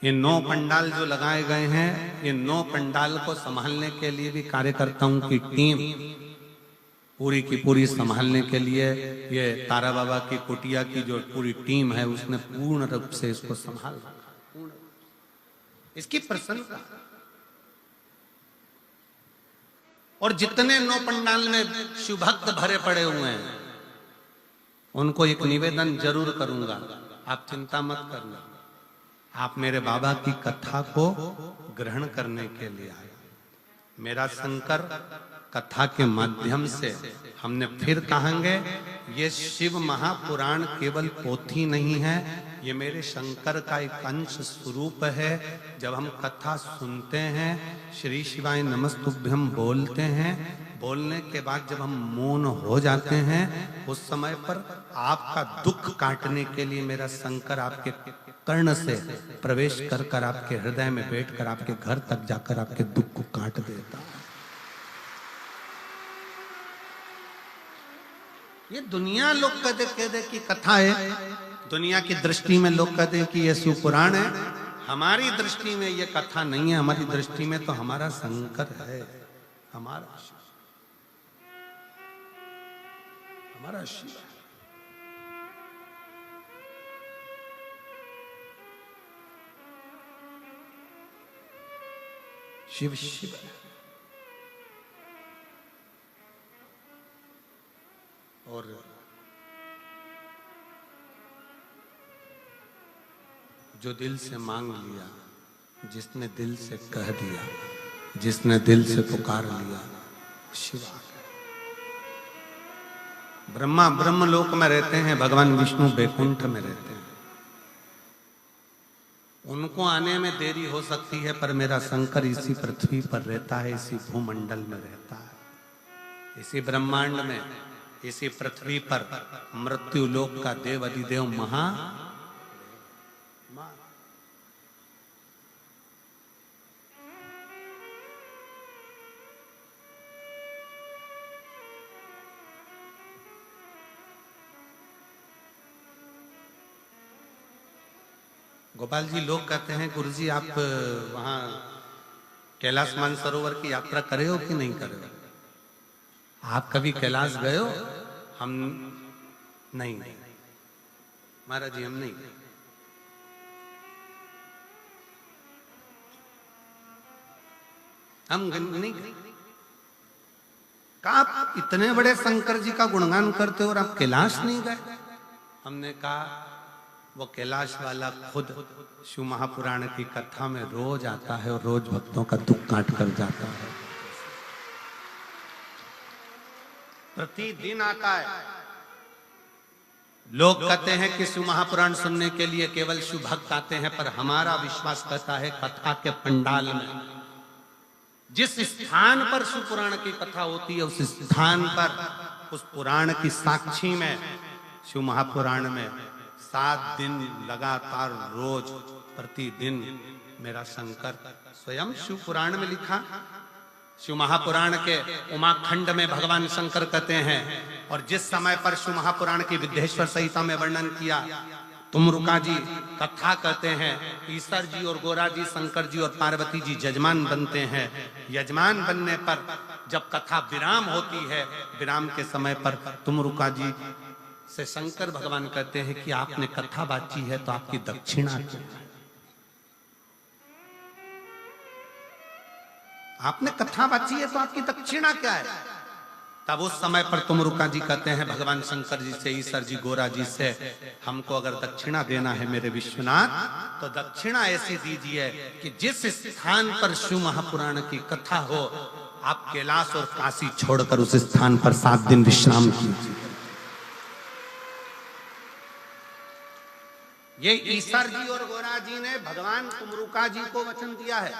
ये 9 पंडाल जो लगाए गए हैं, ये 9 पंडाल को संभालने के लिए भी कार्यकर्ताओं की टीम पूरी की पूरी संभालने के लिए, ये तारा बाबा की कुटिया की जो पूरी टीम है उसने पूर्ण रूप से इसको संभाला। इसकी प्रसन्नता। और जितने 9 पंडाल में शिव भक्त भरे पड़े हुए हैं, उनको एक निवेदन जरूर करूंगा, आप चिंता मत करना, आप मेरे बाबा की कथा को ग्रहण करने के लिए आए। मेरा शंकर कथा के माध्यम से हमने फिर कहेंगे, ये शिव महापुराण केवल पोथी नहीं है, ये मेरे शंकर का एक अंश स्वरूप है। जब हम कथा सुनते हैं, श्री शिवाय नमस्तुभ्यम बोलते हैं, बोलने के बाद जब हम मौन हो जाते हैं, उस समय पर आपका दुख काटने के लिए मेरा शंकर आपके कर्ण से प्रवेश कर कर आपके हृदय में बैठकर आपके घर तक जाकर आपके दुख को काट देता है। ये दुनिया लोग कहते कि कथा है, दुनिया की दृष्टि में लोग कहते हैं कि ये शिव पुराण है। हमारी दृष्टि में ये कथा नहीं है, हमारी दृष्टि में तो हमारा शंकर है, हमारा शिव है। शिव शिव है। और जो दिल से मांग लिया, जिसने दिल से कह दिया, जिसने दिल से पुकार लिया, शिव आ गया। ब्रह्मा ब्रह्मलोक में रहते हैं, भगवान विष्णु बैकुंठ में रहते हैं। उनको आने में देरी हो सकती है, पर मेरा शंकर इसी पृथ्वी पर रहता है, इसी भूमंडल में रहता है, इसी ब्रह्मांड में, इसी पृथ्वी पर मृत्यु लोक का देव अधिदेव महा गोपाल जी, लोग कहते हैं गुरुजी आप वहां कैलाश मानसरोवर की यात्रा करे हो कि नहीं करे हो? आप कभी कैलाश गए हो? हम नहीं, महाराज जी हम नहीं गए। हम नहीं गए। कहा आप इतने बड़े शंकर जी का गुणगान करते हो और आप कैलाश नहीं गए? हमने कहा वो कैलाश वाला खुद शिव महापुराण की कथा में रोज आता है और रोज भक्तों का दुख काट कर जाता है। प्रतिदिन आता है। लोग कहते हैं कि शिव महापुराण सुनने के लिए केवल शिव भक्त आते हैं, पर हमारा विश्वास कहता है कथा के पंडाल में जिस स्थान पर शिव पुराण की कथा होती है उस स्थान पर, उस पुराण की साक्षी में शिव महापुराण में 7 दिन लगातार रोज प्रतिदिन मेरा शंकर स्वयं शिव पुराण में लिखा। शिव महापुराण के उमाखंड में भगवान शंकर कहते हैं, और जिस समय पर शिव महापुराण की विद्येश्वर संहिता में वर्णन किया, तुमरुका जी कथा कहते हैं, ईश्वर जी और गोरा जी, शंकर जी और पार्वती जी यजमान बनते हैं। यजमान बनने पर जब कथा विराम होती है, विराम के समय पर तुमरुका जी से शंकर भगवान कहते हैं कि आपने कथा बाची है तो आपकी दक्षिणा क्या है? आपने कथा बाची है तो आपकी दक्षिणा क्या है? तब उस समय पर तुमरुका जी कहते हैं भगवान शंकर जी से, ईश्वर जी, गोरा जी से, हमको अगर दक्षिणा देना है मेरे विश्वनाथ, तो दक्षिणा ऐसी दीजिए कि जिस स्थान पर शिव महापुराण की कथा हो, आप कैलाश और काशी छोड़कर उस स्थान पर 7 दिन विश्राम कीजिए। ये ईश्वर जी और गोरा जी ने भगवान तुमरुका जी को वचन दिया है,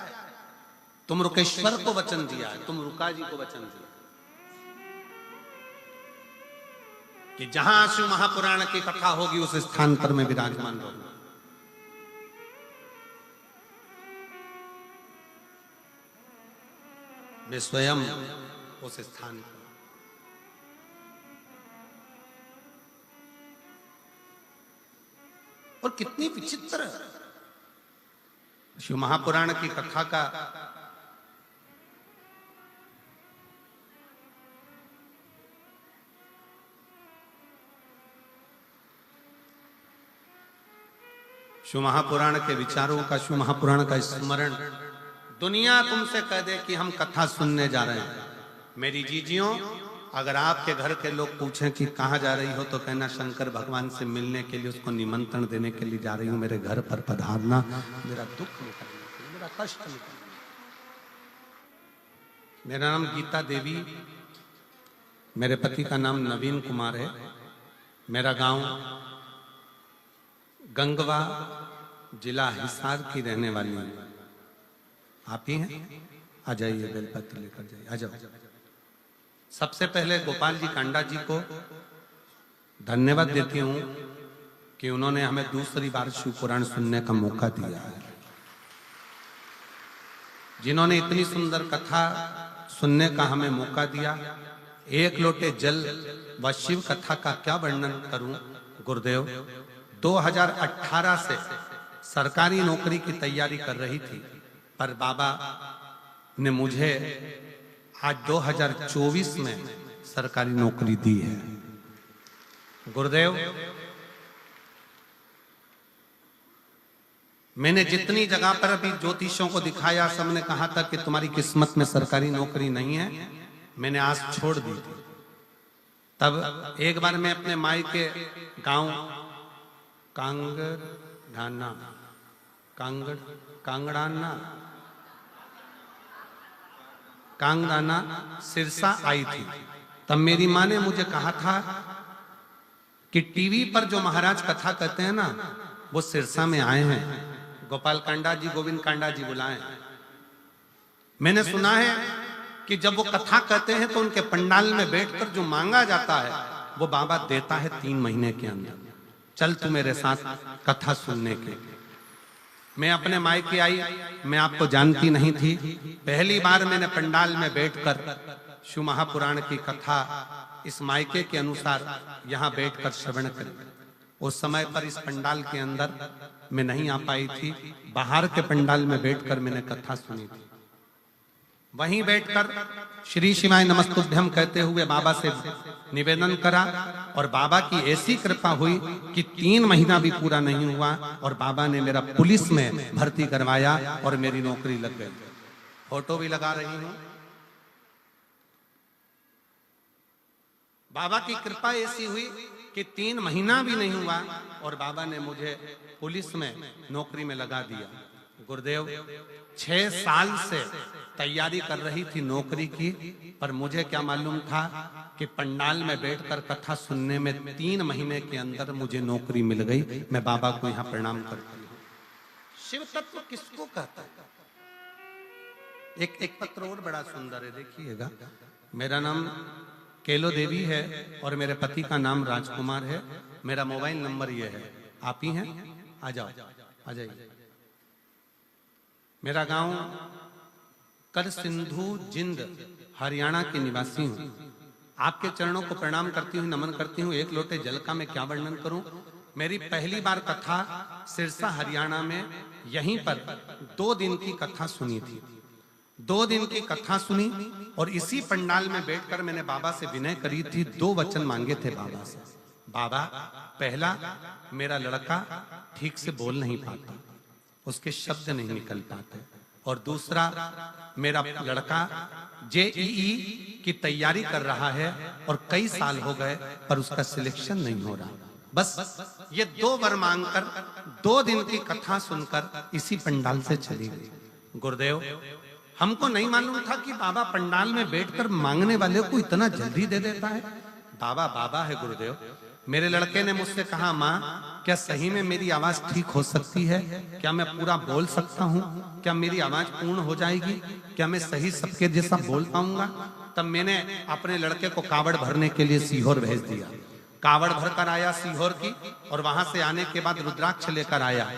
तुमरुकेश्वर को वचन दिया है, तुमरुका जी को वचन दिया कि जहां शिव महापुराण की कथा होगी उस स्थान पर मैं विराजमान रहूंगा। मैं स्वयं उस स्थान पर। और कितनी विचित्र शिव महापुराण की कथा का शिव महापुराण के विचारों का, शिव महापुराण का स्मरण दुनिया तुमसे कह दे कि हम कथा सुनने जा रहे हैं। मेरी जीजियों, अगर आपके घर के लोग पूछें कि कहाँ जा रही हो, तो कहना शंकर भगवान से मिलने के लिए, उसको निमंत्रण देने के लिए जा रही हूँ, मेरे घर पर पधारना, मेरा दुख निकालने के लिए, मेरा कष्ट निकालने। मेरा नाम गीता देवी, मेरे पति का नाम नवीन कुमार है, मेरा गांव गंगवा, जिला हिसार की रहने वाली हूँ। आप ही हैं? आ जाइए, बेलपत्र लेकर जाइए, आ जाओ। सबसे पहले गोपाल जी कांडा जी को धन्यवाद देती हूँ कि उन्होंने हमें दूसरी बार शिव पुराण सुनने का मौका दिया है। जिन्होंने इतनी सुंदर कथा सुनने का हमें मौका दिया। एक लोटे जल व शिव कथा का क्या वर्णन करूं गुरुदेव। 2018 से सरकारी नौकरी की तैयारी कर रही थी, पर बाबा ने मुझे आज 2024 में सरकारी नौकरी दी है। गुरुदेव, मैंने जितनी जगह पर अभी ज्योतिषों को दिखाया, सबने कहा था कि तुम्हारी किस्मत में सरकारी नौकरी नहीं है। मैंने आस छोड़ दी थी। तब एक बार मैं अपने माई के गांव कांगड़ाना सिरसा आई थी। तब मेरी माँ ने मुझे कहा था कि टीवी पर जो महाराज कथा कहते हैं ना, वो सिरसा में आए हैं, गोपाल कांडा जी, गोविंद कांडा जी बुलाए। मैंने सुना है कि जब वो कथा कहते हैं तो उनके पंडाल में बैठकर जो मांगा जाता है वो बाबा देता है 3 महीने के अंदर। चल तू मेरे साथ कथा सुनने के। मैं अपने मायके आई, मैं आपको जानती नहीं थी। पहली बार मैंने पंडाल में बैठकर शिव महापुराण की कथा इस मायके के अनुसार यहाँ बैठकर श्रवण करी। उस समय पर इस पंडाल के अंदर मैं नहीं आ पाई थी, बाहर के पंडाल में बैठकर मैंने कथा सुनी थी। वहीं बैठकर श्री शिवाय नमस्तुभ्यम कहते हुए बाबा से निवेदन करा और बाबा की ऐसी कृपा हुई कि 3 महीना भी पूरा नहीं हुआ और बाबा ने मेरा पुलिस में भर्ती करवाया और मेरी नौकरी लग गई। फोटो भी लगा रही हूं। बाबा की कृपा ऐसी हुई कि 3 महीना भी नहीं हुआ और बाबा ने मुझे पुलिस में नौकरी में लगा दिया। गुरुदेव 6 साल से तैयारी कर रही थी नौकरी की, पर मुझे क्या मालूम था कि पंडाल में बैठकर कथा सुनने में 3 महीने के अंदर मुझे नौकरी मिल गई। मैं बाबा को यहाँ प्रणाम करती हूँ। शिव तत्व किसको कहता है? एक पत्र और बड़ा सुंदर है, देखिएगा। मेरा नाम केलो देवी है और मेरे पति का नाम राजकुमार है। मेरा मोबाइल नंबर ये है। आप ही हैं? आ जाओ, आ जाइए। मेरा गांव कर सिंधु जिंद हरियाणा के निवासी हूं। आपके चरणों को प्रणाम करती हूँ, नमन करती हूँ। एक लोटे जल का मैं क्या वर्णन करूं। मेरी पहली बार कथा सिरसा हरियाणा में यहीं पर 2 दिन की कथा सुनी थी। 2 दिन की कथा सुनी और इसी पंडाल में बैठकर मैंने बाबा से विनय करी थी। 2 वचन मांगे थे बाबा से। बाबा, पहला, मेरा लड़का ठीक से बोल नहीं पाता, उसके शब्द नहीं निकल पाते, और दूसरा, मेरा लड़का जेईई की तैयारी कर रहा है और कई साल हो गए पर उसका सिलेक्शन नहीं हो रहा। बस ये 2 वर मांगकर 2 दिन की कथा सुनकर इसी पंडाल से चली गई। गुरुदेव, हमको नहीं मालूम था कि बाबा पंडाल में बैठकर मांगने वाले को इतना जल्दी दे देता है। बाबा बाबा है गुरुदेव। मेरे लड़के ने मुझसे कहा, माँ क्या सही में मेरी आवाज ठीक हो सकती है? क्या मैं पूरा बोल सकता हूँ? क्या मेरी आवाज पूर्ण हो जाएगी? क्या मैं सही सबके जैसा बोल पाऊंगा? तब मैंने अपने लड़के को कावड़ भरने के लिए सीहोर भेज दिया। कावड़ भरकर आया सीहोर की, और वहां से आने के बाद रुद्राक्ष लेकर आया।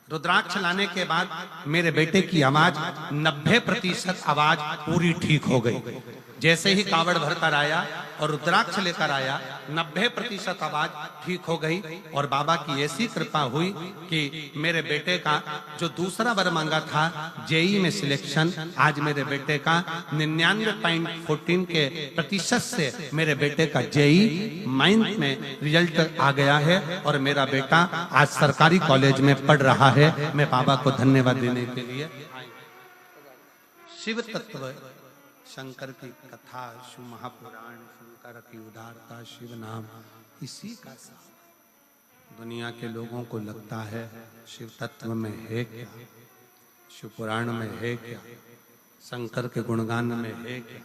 रुद्राक्ष लाने के बाद मेरे बेटे की आवाज 90% आवाज पूरी ठीक हो गई। जैसे ही कावड़ भरकर आया और रुद्राक्ष लेकर आया, 90% आवाज ठीक हो गई। और बाबा की ऐसी कृपा हुई कि मेरे बेटे का जो दूसरा वर मांगा था जेई में सिलेक्शन, आज मेरे बेटे का 99.14 के प्रतिशत से मेरे बेटे का जेई माइंस में रिजल्ट आ गया है और मेरा बेटा आज सरकारी कॉलेज में पढ़ रहा है। मैं बाबा को धन्यवाद देने के लिए। शिव तत्व शंकर की कथा, शिव महापुराण, शंकर की उदारता, शिव नाम, इसी का सार। दुनिया के लोगों को लगता है शिव तत्व में है क्या, शिव पुराण में है क्या, शंकर के गुणगान में है क्या।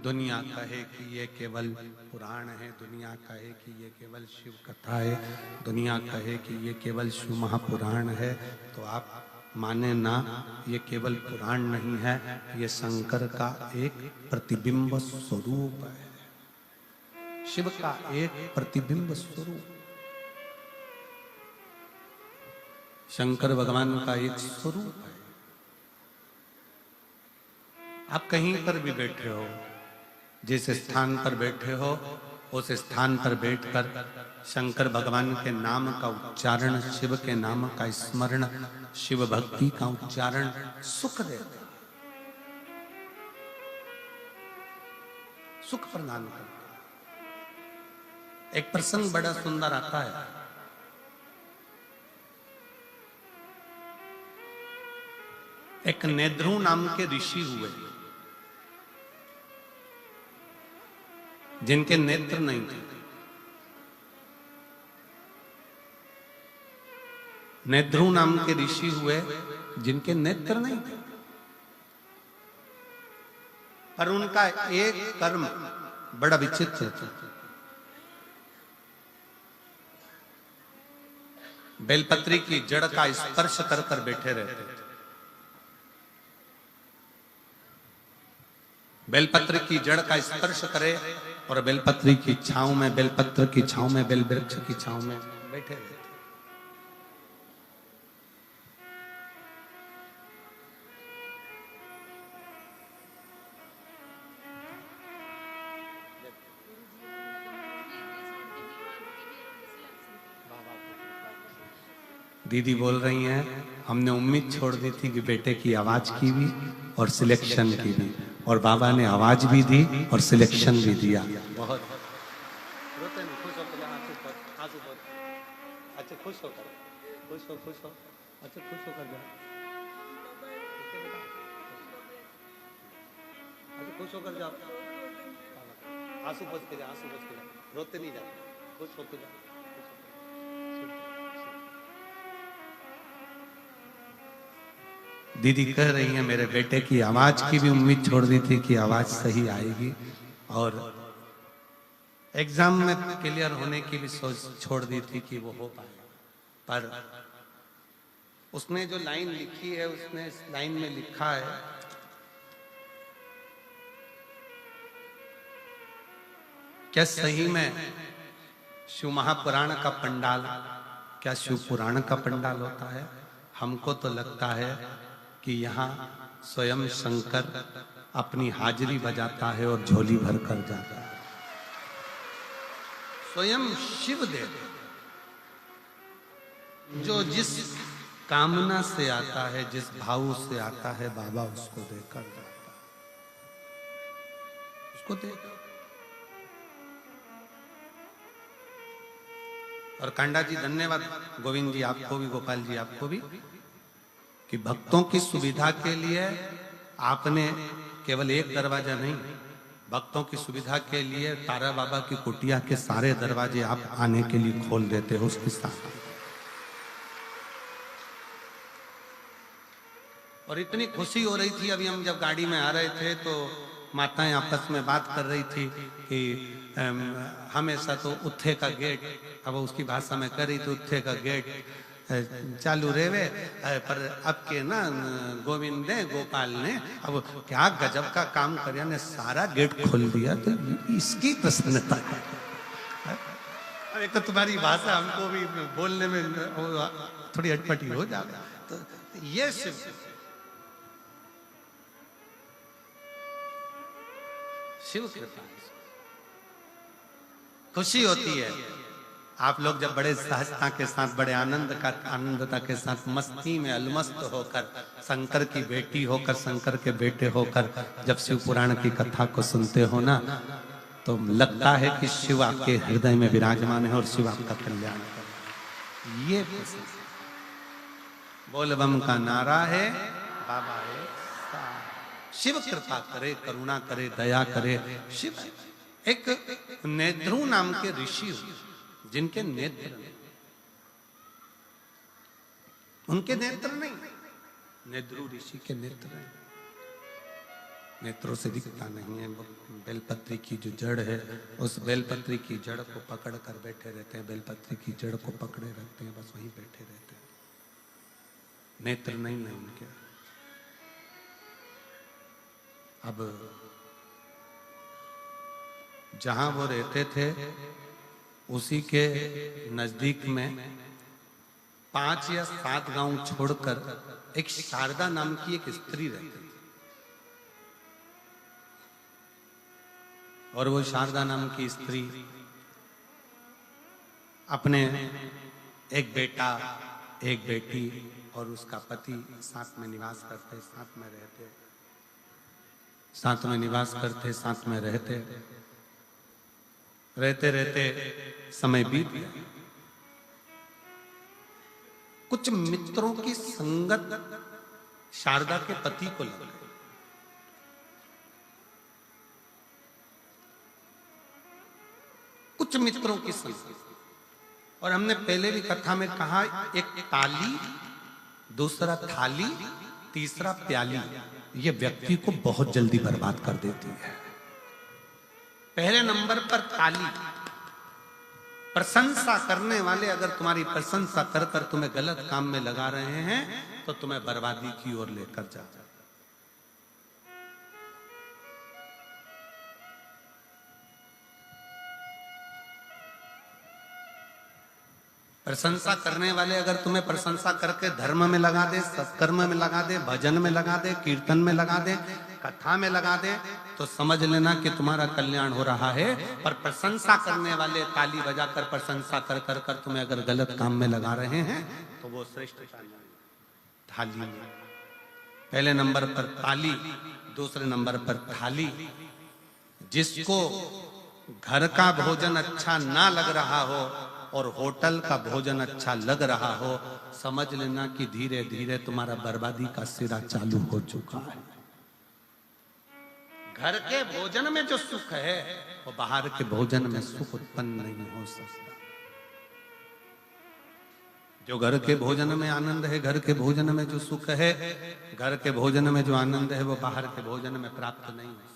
दुनिया कहे कि ये केवल पुराण है, दुनिया कहे कि ये केवल शिव कथा है, दुनिया कहे कि ये केवल शिव महापुराण है, तो आप माने ना, ये केवल पुराण नहीं है, ये शंकर का एक प्रतिबिंब स्वरूप है, शिव का एक प्रतिबिंब स्वरूप। शंकर भगवान का एक स्वरूप है। आप कहीं पर भी बैठे हो, जिस स्थान पर बैठे हो उस स्थान पर बैठकर शंकर भगवान के नाम का उच्चारण, शिव के नाम का स्मरण, शिव भक्ति का उच्चारण सुख देता, सुख प्रदान करता। एक प्रसंग बड़ा सुंदर आता है। एक नेद्रु नाम के ऋषि हुए जिनके नेत्र नहीं थे। नेद्रु नाम के ऋषि हुए जिनके नेत्र नहीं थे, पर उनका एक कर्म बड़ा विचित्र था। बेलपत्री की जड़ का स्पर्श कर कर बैठे रहते थे। बेलपत्र की जड़ का स्पर्श करे और बेलपत्री की छांव में, बेलपत्र की छांव में, बेल वृक्ष की छांव में बैठे रहते। दीदी बोल रही हैं हमने उम्मीद छोड़ दी थी कि बेटे की आवाज की भी और सिलेक्शन की भी, और बाबा ने आवाज भी दी और सिलेक्शन भी दिया। बहुत रोते नहीं, खुश हो, अच्छा खुश होकर, खुश हो, अच्छा खुश होकर जाओ, अच्छा खुश होकर जाओ, आंसू पोंछ के जाओ, रोते नहीं जाओ, खुश होकर जाओ। दीदी कह रही है मेरे बेटे की आवाज की भी उम्मीद छोड़ दी थी कि आवाज सही आएगी, और एग्जाम में क्लियर होने की भी सोच छोड़ दी थी कि वो हो पाए, पर उसने जो लाइन लिखी है, उसने इस लाइन में लिखा है क्या सही में शिव महापुराण का पंडाल क्या शिव पुराण का पंडाल होता है? हमको तो लगता है कि यहाँ स्वयं शंकर अपनी हाजिरी बजाता है और झोली भर कर जाता है। स्वयं शिव देव जो जिस कामना से आता है, जिस भाव से आता है, बाबा उसको देकर जाता है, उसको दे। और कांडा जी धन्यवाद, गोविंद जी आपको भी, गोपाल जी आपको भी, कि भक्तों की सुविधा के लिए आपने केवल एक दरवाजा नहीं, भक्तों की सुविधा के लिए तारा बाबा की कुटिया के सारे दरवाजे आप आने के लिए खोल देते हो उसके साथ। और इतनी खुशी हो रही थी, अभी हम जब गाड़ी में आ रहे थे तो माताएं आपस में बात कर रही थी कि हमेशा तो उत्थे का गेट, अब उसकी भाषा में कर रही थी, उत्थे का गेट चालू रेवे, पर अब के ना गोविंद ने, गोपाल ने अब क्या गजब का काम कर ने सारा गेट खोल दिया, तो इसकी प्रसन्नता है। एक तो तुम्हारी भाषा हमको भी बोलने में थोड़ी अटपटी हो जाए, तो ये शिव कृपा, खुशी होती है। आप लोग जब बड़े सहजता के साथ, बड़े आनंदता के साथ, मस्ती में अलमस्त होकर, शंकर की बेटी होकर, शंकर के बेटे होकर जब शिव पुराण की कथा को सुनते हो ना, तो लगता है कि शिव आपके हृदय में विराजमान है और शिव आपका कल्याण कर। ये बोल बम का नारा है, बाबा है, शिव कृपा करे, करुणा करे, दया करे। शिव एक नेत्रु नाम के ऋषि जिनके नेत्र, उनके नेत्र नहीं, नेत्रु ऋषि के नेत्र हैं, नेत्रों से दिखता नहीं है। बेलपत्री की जो जड़ है, उस बेलपत्री की जड़ को पकड़ कर बैठे रहते हैं, बेलपत्री की जड़ को पकड़े रहते हैं, बस वहीं बैठे रहते हैं, नेत्र नहीं है उनके। अब जहां वो रहते थे उसी के नजदीक में 5 या 7 गांव छोड़कर एक शारदा नाम की एक स्त्री रहती थी, और वो शारदा नाम की स्त्री अपने एक बेटा, एक बेटी और उसका पति साथ में निवास करते, साथ में रहते, साथ में निवास करते, साथ में रहते रहते रहते समय बीत गया। कुछ मित्रों की संगत शारदा के पति को लग गई। कुछ मित्रों की संगत, और हमने पहले भी कथा में कहा, एक ताली, दूसरा थाली, तीसरा प्याली, ये व्यक्ति को बहुत जल्दी बर्बाद कर देती है। पहले नंबर पर ताली, प्रशंसा करने वाले अगर तुम्हारी प्रशंसा कर कर तुम्हें गलत काम में लगा रहे हैं तो तुम्हें बर्बादी की ओर लेकर जा। प्रशंसा करने वाले अगर तुम्हें प्रशंसा करके धर्म में लगा दे, सत्कर्म में लगा दे, भजन में लगा दे, कीर्तन में लगा दे, कथा में लगा दे तो समझ लेना कि तुम्हारा कल्याण हो रहा है। पर प्रशंसा करने वाले ताली बजाकर प्रशंसा कर कर कर तुम्हें अगर गलत काम में लगा रहे हैं तो वो श्रेष्ठ थाली में पहले नंबर पर ताली, दूसरे नंबर पर थाली। जिसको घर का भोजन अच्छा ना लग रहा हो और होटल का भोजन अच्छा लग रहा हो, समझ लेना कि धीरे धीरे तुम्हारा बर्बादी का सिरा चालू हो चुका है। घर के भोजन में जो सुख है वो बाहर के भोजन में सुख उत्पन्न नहीं हो सकता। जो घर के भोजन में आनंद है, घर के भोजन में जो सुख है, घर के भोजन में जो आनंद है वो बाहर के भोजन में प्राप्त नहीं हो सकता।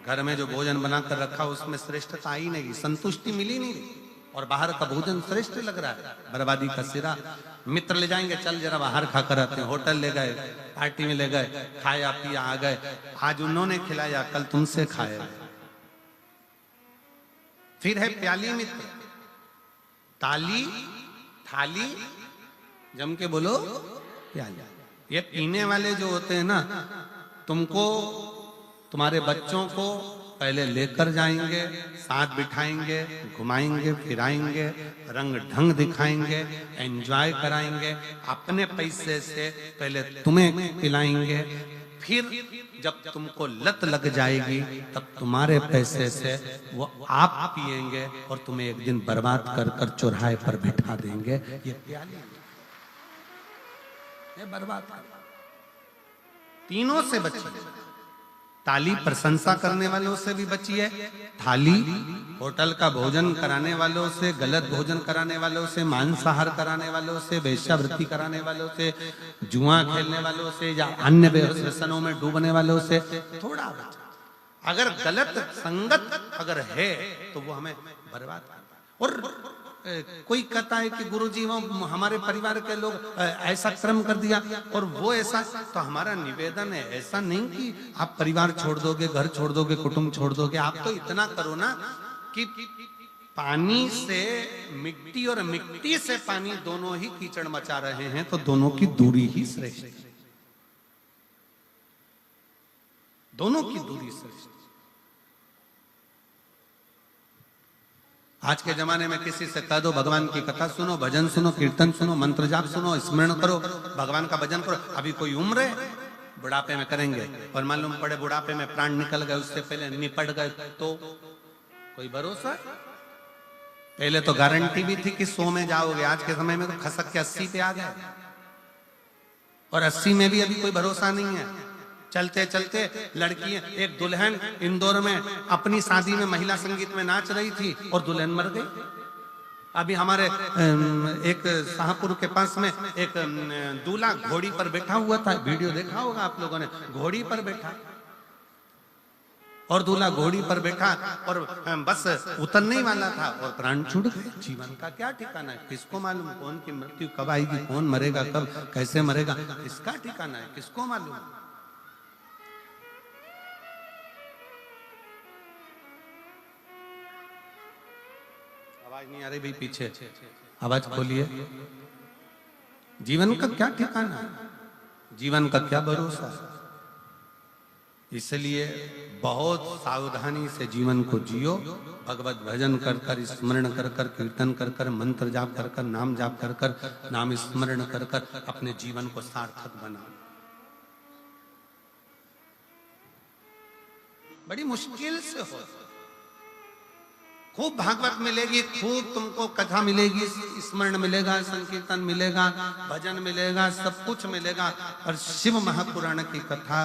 घर में जो भोजन बनाकर रखा उसमें श्रेष्ठता आई नहीं, संतुष्टि मिली नहीं, और बाहर का भोजन श्रेष्ठ लग रहा है, बर्बादी का सिरा। मित्र ले जाएंगे, चल जरा बाहर खाकर आते हैं, होटल ले गए, पार्टी में ले गए, खाया पिया आ गए, आज उन्होंने खिलाया कल तुमसे खाया। फिर है प्याली मित्र, ताली थाली, जम के बोलो प्याली। ये पीने वाले जो होते हैं ना, तुमको तुम्हारे बच्चों को पहले लेकर जाएंगे, साथ बिठाएंगे, घुमाएंगे फिराएंगे, रंग ढंग दिखाएंगे, एंजॉय कराएंगे, अपने पैसे से पहले तुम्हें पिलाएंगे, फिर जब तुमको लत लग जाएगी तब तुम्हारे पैसे से वो आप पिएंगे और तुम्हें एक दिन बर्बाद कर कर चौराहे पर बिठा देंगे। ये प्याली, ये बर्बाद कर। तीनों से बचिए। ताली प्रशंसा करने वालों से भी बचिए, थाली होटल का भोजन कराने वालों से, गलत भोजन कराने वालों से, मांसाहार कराने वालों से, वेश्यावृत्ति कराने वालों से, जुआ खेलने वालों से या अन्य व्यसनों में डूबने वालों से थोड़ा बचा। अगर गलत संगत अगर है तो वो हमें बर्बाद करता। और कोई कहता है कि गुरुजी वो हमारे परिवार के लोग ऐसा कर्म कर दिया और वो ऐसा, तो हमारा निवेदन है ऐसा नहीं कि आप परिवार छोड़ दोगे, घर छोड़ दोगे, कुटुंब छोड़ दोगे। आप तो इतना करो ना कि पानी से मिट्टी और मिट्टी से पानी दोनों ही कीचड़ मचा रहे हैं तो दोनों की दूरी ही श्रेष्ठ है, दोनों की दूरी श्रेष्ठ। आज के जमाने में किसी से कह दो भगवान की कथा सुनो, भजन सुनो, कीर्तन सुनो, मंत्र जाप सुनो, स्मरण करो, भगवान का भजन करो। अभी कोई उम्र है, बुढ़ापे में करेंगे और मालूम पड़े बुढ़ापे में प्राण निकल गए, उससे पहले निपट गए तो कोई भरोसा? पहले तो गारंटी भी थी कि 100 में जाओगे, आज के समय में तो खसक के 80 पे आ गए और 80 में भी अभी कोई भरोसा नहीं है। चलते चलते लड़की, एक दुल्हन इंदौर में अपनी शादी में महिला संगीत में नाच रही थी और दुल्हन मर गई। अभी हमारे एक शाहपुर के पास में एक दूल्हा घोड़ी पर बैठा हुआ था, वीडियो देखा होगा आप लोगों ने, घोड़ी पर बैठा और दूल्हा घोड़ी पर बैठा और बस उतरने ही वाला था और प्राण छूट गए। जीवन का क्या ठिकाना है, किसको मालूम कौन की मृत्यु कब आएगी, कौन मरेगा कब, कैसे मरेगा, इसका ठिकाना है, किसको मालूम। आवाज नहीं आ रही भाई, पीछे आवाज खोलिए। जीवन का क्या ठिकाना, जीवन का क्या भरोसा। इसलिए बहुत सावधानी से जीवन को जियो, भगवत भजन कर कर, स्मरण कर कर, कीर्तन कर कर, मंत्र जाप कर कर, नाम जाप कर कर, नाम स्मरण कर कर अपने जीवन को सार्थक बनाओ। बड़ी मुश्किल से हो। खूब भागवत मिलेगी, खूब तुमको कथा मिलेगी, स्मरण मिलेगा, संकीर्तन मिलेगा, भजन मिलेगा, सब कुछ मिलेगा, और शिव महापुराण की कथा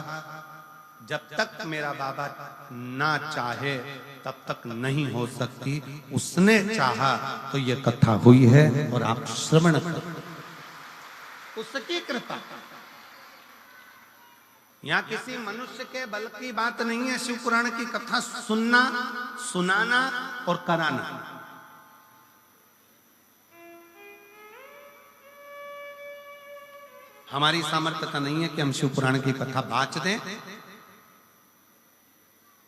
जब तक मेरा बाबा ना चाहे तब तक नहीं हो सकती। उसने चाहा तो ये कथा हुई है और आप श्रवण करो, उसकी कृपा। यहाँ किसी मनुष्य के बल की बात नहीं है। शिव पुराण की कथा सुनना, सुनाना और कराना, हमारी सामर्थ्यता नहीं है कि हम शिव पुराण की कथा बाँच दें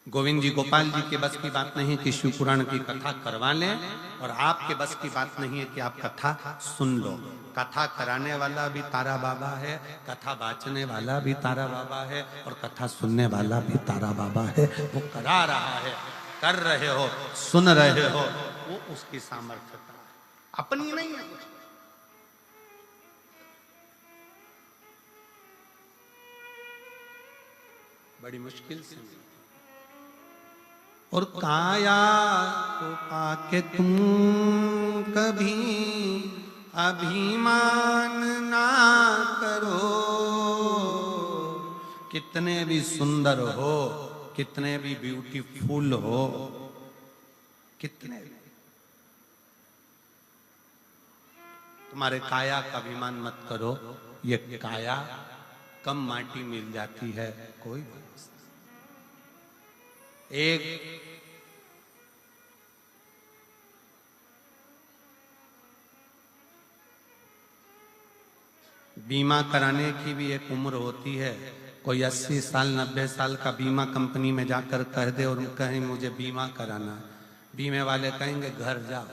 गोविंद जी गोपाल जी के बस की बात नहीं कि शिव पुराण की कथा करवा लें, और आपके बस की बात नहीं है कि आप कथा सुन लो। कथा कराने वाला भी तारा बाबा है, कथा बाचने वाला भी तारा बाबा है, और कथा सुनने वाला भी तारा बाबा है। वो करा रहा है, कर रहे हो, सुन रहे हो, वो उसकी सामर्थ्यता है, अपनी नहीं है कुछ। बड़ी मुश्किल से। और काया को पाके तुम कभी अभिमान ना करो। कितने भी सुंदर हो, कितने भी ब्यूटीफुल हो, कितने भी, तुम्हारे काया का अभिमान मत करो। ये काया कम माटी मिल जाती है, कोई एक बीमा कराने की भी एक उम्र होती है। कोई 80 साल 90 साल का बीमा कंपनी में जाकर कह दे और कहें मुझे बीमा कराना है, बीमे वाले कहेंगे घर जाओ,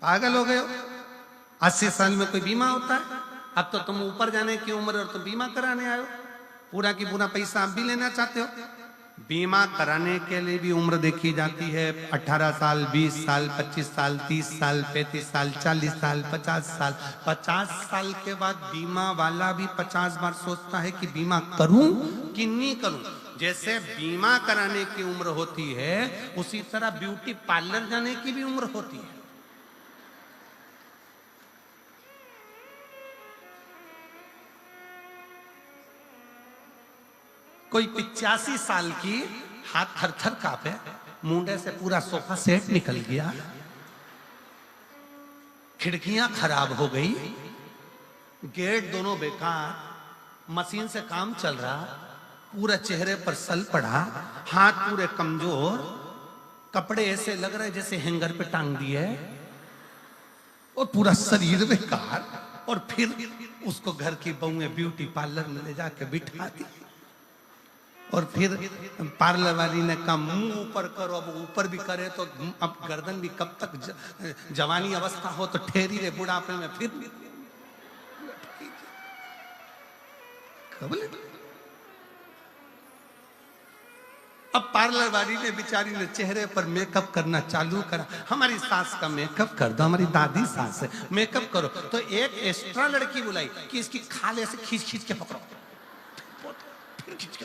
पागल हो गए हो, 80 साल में कोई बीमा होता है? अब तो तुम ऊपर जाने की उम्र और तुम बीमा कराने आए हो, पूरा की पूरा पैसा आप भी लेना चाहते हो। बीमा कराने के लिए भी उम्र देखी जाती है, 18 साल, 20 साल, 25 साल, 30 साल, 35 साल, 40 साल, 50 साल। 50 साल के बाद बीमा वाला भी 50 बार सोचता है कि बीमा करूं कि नहीं करूं। जैसे बीमा कराने की उम्र होती है, उसी तरह ब्यूटी पार्लर जाने की भी उम्र होती है। कोई 85 साल की, हाथ थर थर कांपे, मुंडे से पूरा सोफा सेट निकल गया, खिड़कियां खराब हो गई, गेट दोनों बेकार, मशीन से काम चल रहा, पूरा चेहरे पर सल पड़ा, हाथ पूरे कमजोर, कपड़े ऐसे लग रहे जैसे हैंगर पे टांग दिए, और पूरा शरीर बेकार। और फिर उसको घर की बहुएं ब्यूटी पार्लर में ले जाके बिठा दी, और फिर पार्लर वाली ने कहा मुंह ऊपर करो। अब ऊपर भी करे तो अब गर्दन भी कब तक जवानी अवस्था हो तो ठहरी रहे, बुढ़ापे में फिर अब पार्लर वाली ने बेचारी ने चेहरे पर मेकअप करना चालू करा। हमारी सास का मेकअप कर दो, हमारी दादी सास है, मेकअप करो। तो एक एक्स्ट्रा लड़की बुलाई कि इसकी खाल ऐसे खींच खींच के पकड़ो, फिर खींच के,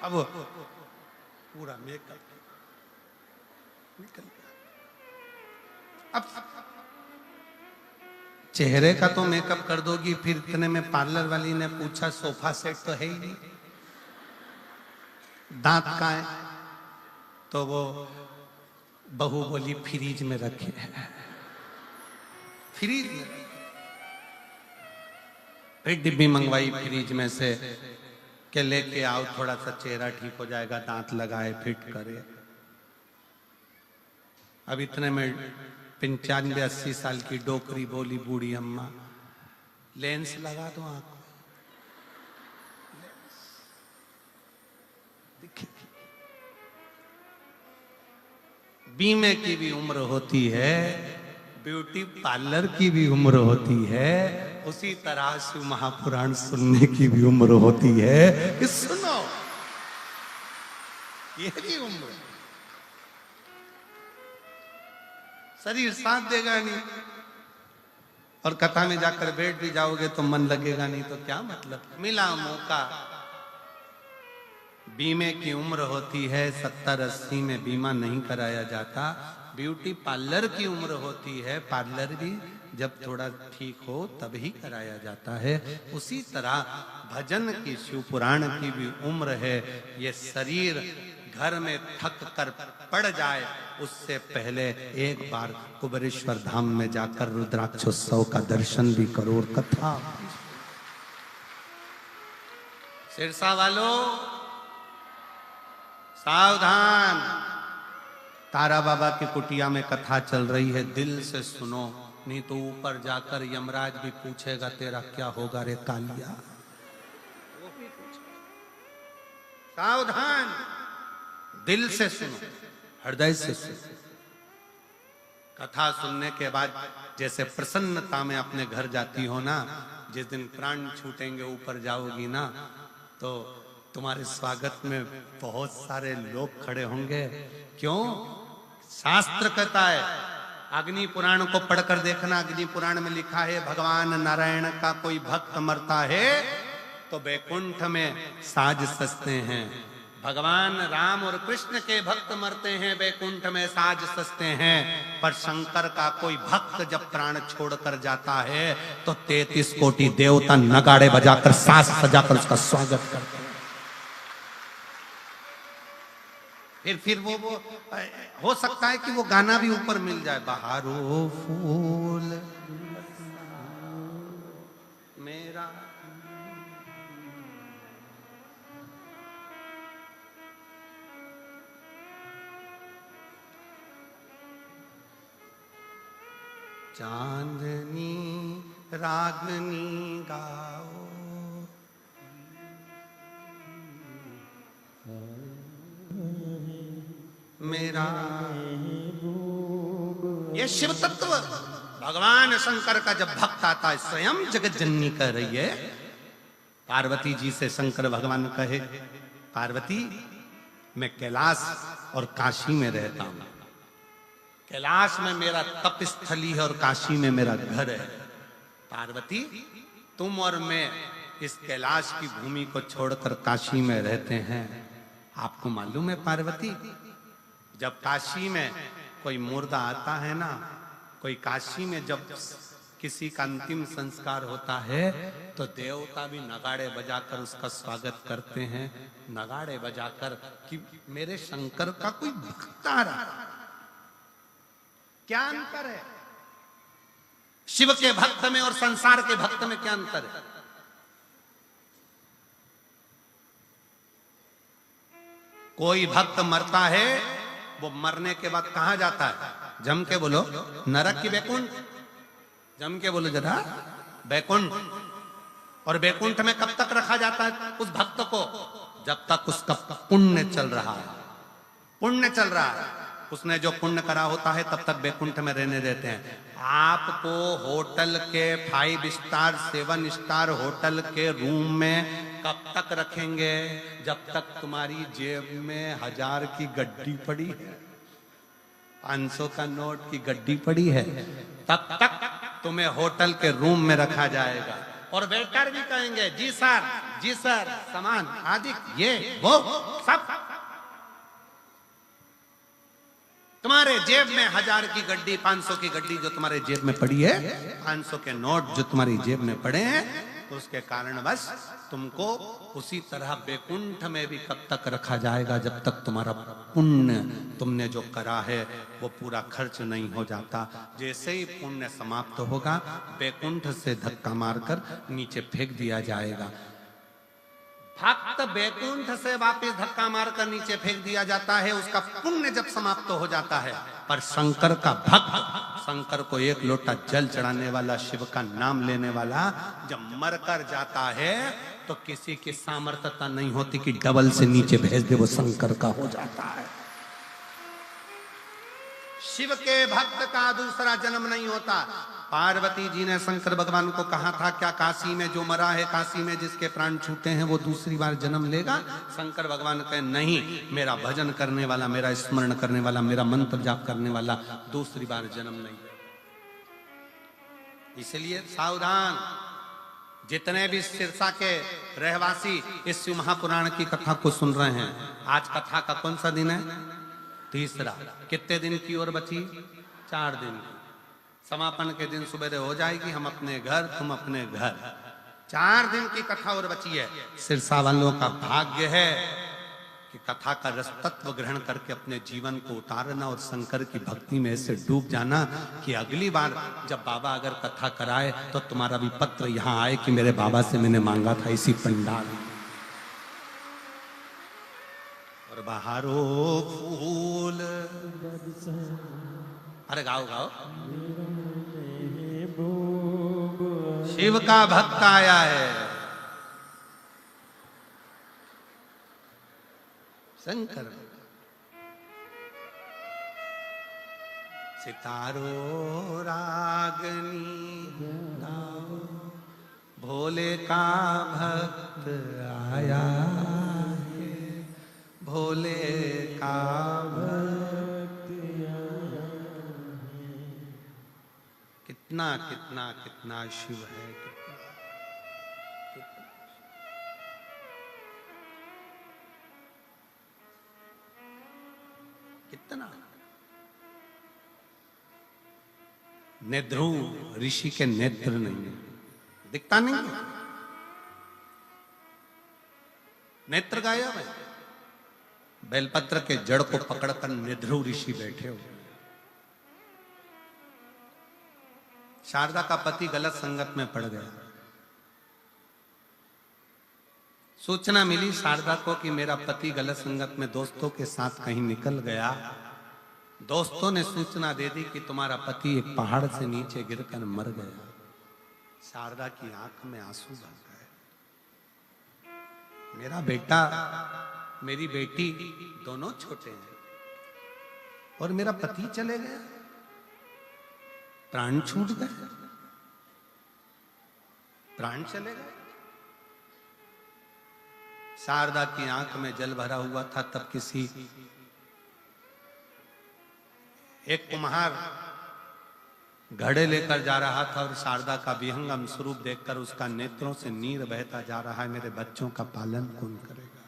अब पूरा मेकअप निकल गया। अब चेहरे का तो मेकअप कर दोगी, फिर इतने में पार्लर वाली ने पूछा सोफा सेट तो है ही नहीं, दांत कहाँ है? तो वो बहू बोली फ्रीज में रखे, फ्रीज में। फिर डिब्बी मंगवाई फ्रीज में से के लेके आओ, थोड़ा सा चेहरा ठीक हो जाएगा, दांत लगाए, फिट करे। अब इतने में 95-80 साल की डोकरी बोली बूढ़ी अम्मा, लेंस लगा दो आंख में। बीमे की भी उम्र होती है, ब्यूटी पार्लर की भी उम्र होती है, उसी तरह शिव महापुराण सुनने की भी उम्र होती है कि सुनो, ये भी उम्र। शरीर साथ देगा नहीं, और कथा में जाकर बैठ भी जाओगे तो मन लगेगा नहीं, तो क्या मतलब। मिला मौका। बीमे की उम्र होती है 70-80 में बीमा नहीं कराया जाता। ब्यूटी पार्लर की उम्र होती है, पार्लर भी जब थोड़ा ठीक हो तभी कराया जाता है। उसी तरह भजन की, शिव पुराण की भी उम्र है। ये शरीर घर में थक कर पड़ जाए उससे पहले एक बार कुबेरेश्वर धाम में जाकर रुद्राक्षोत्सव का दर्शन भी करो और कथा। सिरसा वालों सावधान, तारा बाबा की कुटिया में कथा चल रही है, दिल से सुनो, नहीं तो ऊपर जाकर यमराज भी पूछेगा तेरा क्या होगा रे कालिया। वो भी पूछेगा। सावधान, दिल से सुनो, हृदय से सुनो। कथा सुनने के बाद जैसे प्रसन्नता में अपने घर जाती हो ना, जिस दिन प्राण छूटेंगे ऊपर जाओगी ना, तो तुम्हारे स्वागत में बहुत सारे लोग खड़े होंगे। क्यों? शास्त्र कहता है, अग्नि पुराण को पढ़कर देखना, अग्नि पुराण में लिखा है भगवान नारायण का कोई भक्त मरता है तो वैकुंठ में साज सजते हैं। भगवान राम और कृष्ण के भक्त मरते हैं, वैकुंठ में साज सजते हैं। पर शंकर का कोई भक्त जब प्राण छोड़कर जाता है तो 33 कोटि देवता नगाड़े बजाकर साज सजाकर उसका स्वागत करते हैं। फिर वो हो सकता है कि वो गाना भी ऊपर मिल जाए, बहारो फूल मेरा। चांदनी रागनी गाओ, मेरा ये शिव तत्व भगवान शंकर का जब भक्त आता है, स्वयं जगत जननी कह रही है। पार्वती जी से शंकर भगवान कहे, पार्वती मैं कैलाश और काशी में रहता हूं। कैलाश में मेरा तप स्थली है और काशी में मेरा घर है। पार्वती तुम और मैं इस कैलाश की भूमि को छोड़कर काशी में रहते हैं। आपको मालूम है पार्वती, जब काशी में कोई मुर्दा आता है ना, कोई काशी में जब किसी का अंतिम संस्कार होता है तो देवता भी नगाड़े बजाकर उसका स्वागत करते हैं। नगाड़े बजाकर कि मेरे शंकर का कोई भक्त आ रहा। क्या अंतर है शिव के भक्त में और संसार के भक्त में? क्या अंतर है? कोई भक्त मरता है, वो मरने के बाद कहां जाता है? जम के बोलो, नरक की वैकुंठ? जम के बोलो जरा, वैकुंठ। और वैकुंठ में कब तक रखा जाता है उस भक्त को? जब तक उसका पुण्य चल रहा है। पुण्य चल रहा है, उसने जो पुण्य करा होता है तब तक वैकुंठ में रहने देते हैं। आपको होटल के 5 स्टार 7 स्टार होटल के रूम में कब तक रखेंगे? जब तक तुम्हारी जेब में 1000 की गड्डी पड़ी है, 500 का नोट की गड्डी पड़ी है, तब तक तुम्हें होटल के रूम में रखा जाएगा। और वेटर भी कहेंगे जी सर, सामान आदि ये वो सब। तुम्हारे जेब में 1000 की गड्डी, 500 की गड्डी जो तुम्हारे जेब में पड़ी है, 500 के नोट जो तुम्हारी जेब में पड़े हैं, उसके कारण बस तुमको उसी तरह वैकुंठ में भी कब तक रखा जाएगा? जब तक तुम्हारा पुण्य तुमने जो करा है वो पूरा खर्च नहीं हो जाता। जैसे ही पुण्य समाप्त होगा, वैकुंठ से धक्का मारकर नीचे फेंक दिया जाएगा। भक्त वैकुंठ से वापस धक्का मारकर नीचे फेंक दिया जाता है, उसका पुण्य जब समाप्त हो जाता है। पर शंकर का भक्त, शंकर को 1 लोटा जल चढ़ाने वाला, शिव का नाम लेने वाला जब मर कर जाता है तो किसी की सामर्थ्यता नहीं होती कि डबल से नीचे भेज दे, वो शंकर का हो जाता है। शिव के भक्त का दूसरा जन्म नहीं होता। पार्वती जी ने शंकर भगवान को कहा था, क्या काशी में जो मरा है, काशी में जिसके प्राण छूटे हैं, वो दूसरी बार जन्म लेगा? शंकर भगवान कहे नहीं, मेरा भजन करने वाला, मेरा स्मरण करने वाला, मेरा मंत्र जाप करने वाला दूसरी बार जन्म नहीं। इसलिए सावधान, जितने भी सिरसा के रहवासी इस शिव महापुराण की कथा को सुन रहे हैं, आज कथा का कौन सा दिन है? तीसरा। कितने दिन की और बची? 4 दिन की। समापन के दिन सुबह हो जाएगी, हम अपने घर, तुम अपने घर। 4 दिन की कथा और बची है। सिरसा वालों का भाग्य है कि कथा का रस तत्व ग्रहण करके अपने जीवन को उतारना और शंकर की भक्ति में ऐसे डूब जाना कि अगली बार जब बाबा अगर कथा कराए तो तुम्हारा भी पत्र यहाँ आए कि मेरे बाबा से मैंने मांगा था इसी पंडाल। और बहारो फूल, अरे गाओ गाओ। शिव का भक्त आया है। शंकर सितारो रागनी गाओ, भोले का भक्त आया है, भोले का भक्त आया है। कितना कितना कितना शिव है, कितना। नेध्रुव ऋषि के नेत्र नहीं है, दिखता नहीं है, नेत्र गायब है। बेलपत्र के जड़ को पकड़कर नेध्रुव ऋषि बैठे हो। शारदा का पति गलत संगत में पड़ गया। सूचना मिली शारदा को कि मेरा पति गलत संगत में दोस्तों के साथ कहीं निकल गया। दोस्तों ने सूचना दे दी कि तुम्हारा पति एक पहाड़ से नीचे गिरकर मर गया। शारदा की आंख में आंसू भर गए। मेरा बेटा, मेरी बेटी दोनों छोटे हैं और मेरा पति चले गया, प्राण छूट गए, प्राण चले गए। शारदा की आंख में जल भरा हुआ था। तब किसी एक कुम्हार घड़े लेकर जा रहा था और शारदा का विहंगम स्वरूप देखकर उसका नेत्रों से नीर बहता जा रहा है। मेरे बच्चों का पालन कौन करेगा,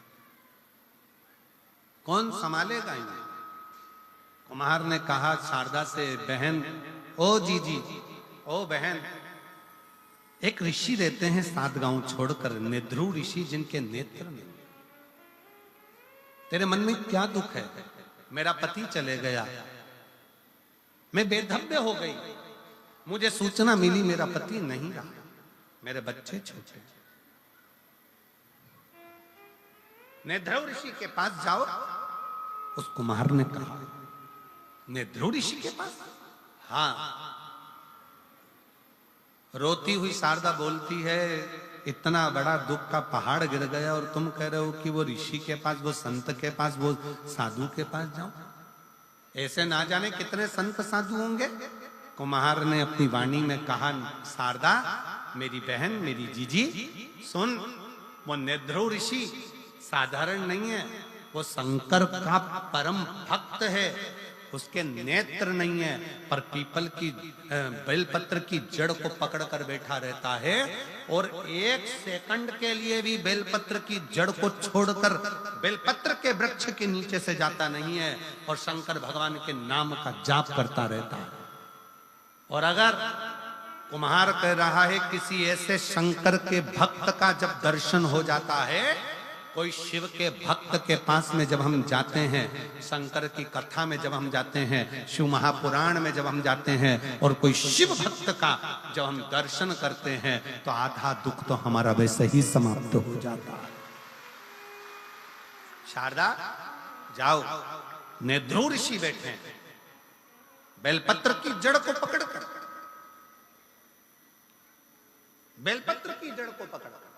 कौन संभालेगा इन्हें? कुम्हार ने कहा शारदा से, बहन, ओ जीजी, ओ बहन, एक ऋषि रहते हैं 7 गांव छोड़कर, नेध्रुव ऋषि, जिनके नेत्र नहीं। तेरे मन में क्या दुख है? मेरा पति चले गया, मैं बेधब्य हो गई, मुझे सूचना मिली मेरा पति नहीं रहा, मेरे बच्चे छोटे। नेध्रुव ऋषि के पास जाओ। उस कुम्हार ने कहा, नेध्रुव ऋषि के पास? हाँ। रोती हुई शारदा बोलती है, इतना बड़ा दुख का पहाड़ गिर गया और तुम कह रहे हो कि वो ऋषि के पास, वो संत के पास, वो साधु के पास जाओ। ऐसे ना जाने कितने संत साधु होंगे। कुम्हार ने अपनी वाणी में कहा, शारदा मेरी बहन, मेरी जीजी, सुन, वो नेध्रुव ऋषि साधारण नहीं है, वो शंकर का परम भक्त है। उसके नेत्र नहीं है, पर पीपल की बेलपत्र की जड़ को पकड़कर बैठा रहता है और 1 सेकंड के लिए भी बेलपत्र की जड़ को छोड़कर बेलपत्र के वृक्ष के नीचे से जाता नहीं है और शंकर भगवान के नाम का जाप करता रहता है। और अगर कुम्हार कह रहा है किसी ऐसे शंकर के भक्त का जब दर्शन हो जाता है, कोई शिव के भक्त के पास में जब हम जाते हैं, शंकर की कथा में जब हम जाते हैं, शिव महापुराण में जब हम जाते हैं और कोई शिव भक्त का जब हम दर्शन करते हैं, तो आधा दुख तो हमारा वैसे ही समाप्त हो जाता है। शारदा जाओ, नेध्रुव ऋषि बैठे हैं, बेलपत्र की जड़ को पकड़कर, बेलपत्र की जड़ को पकड़कर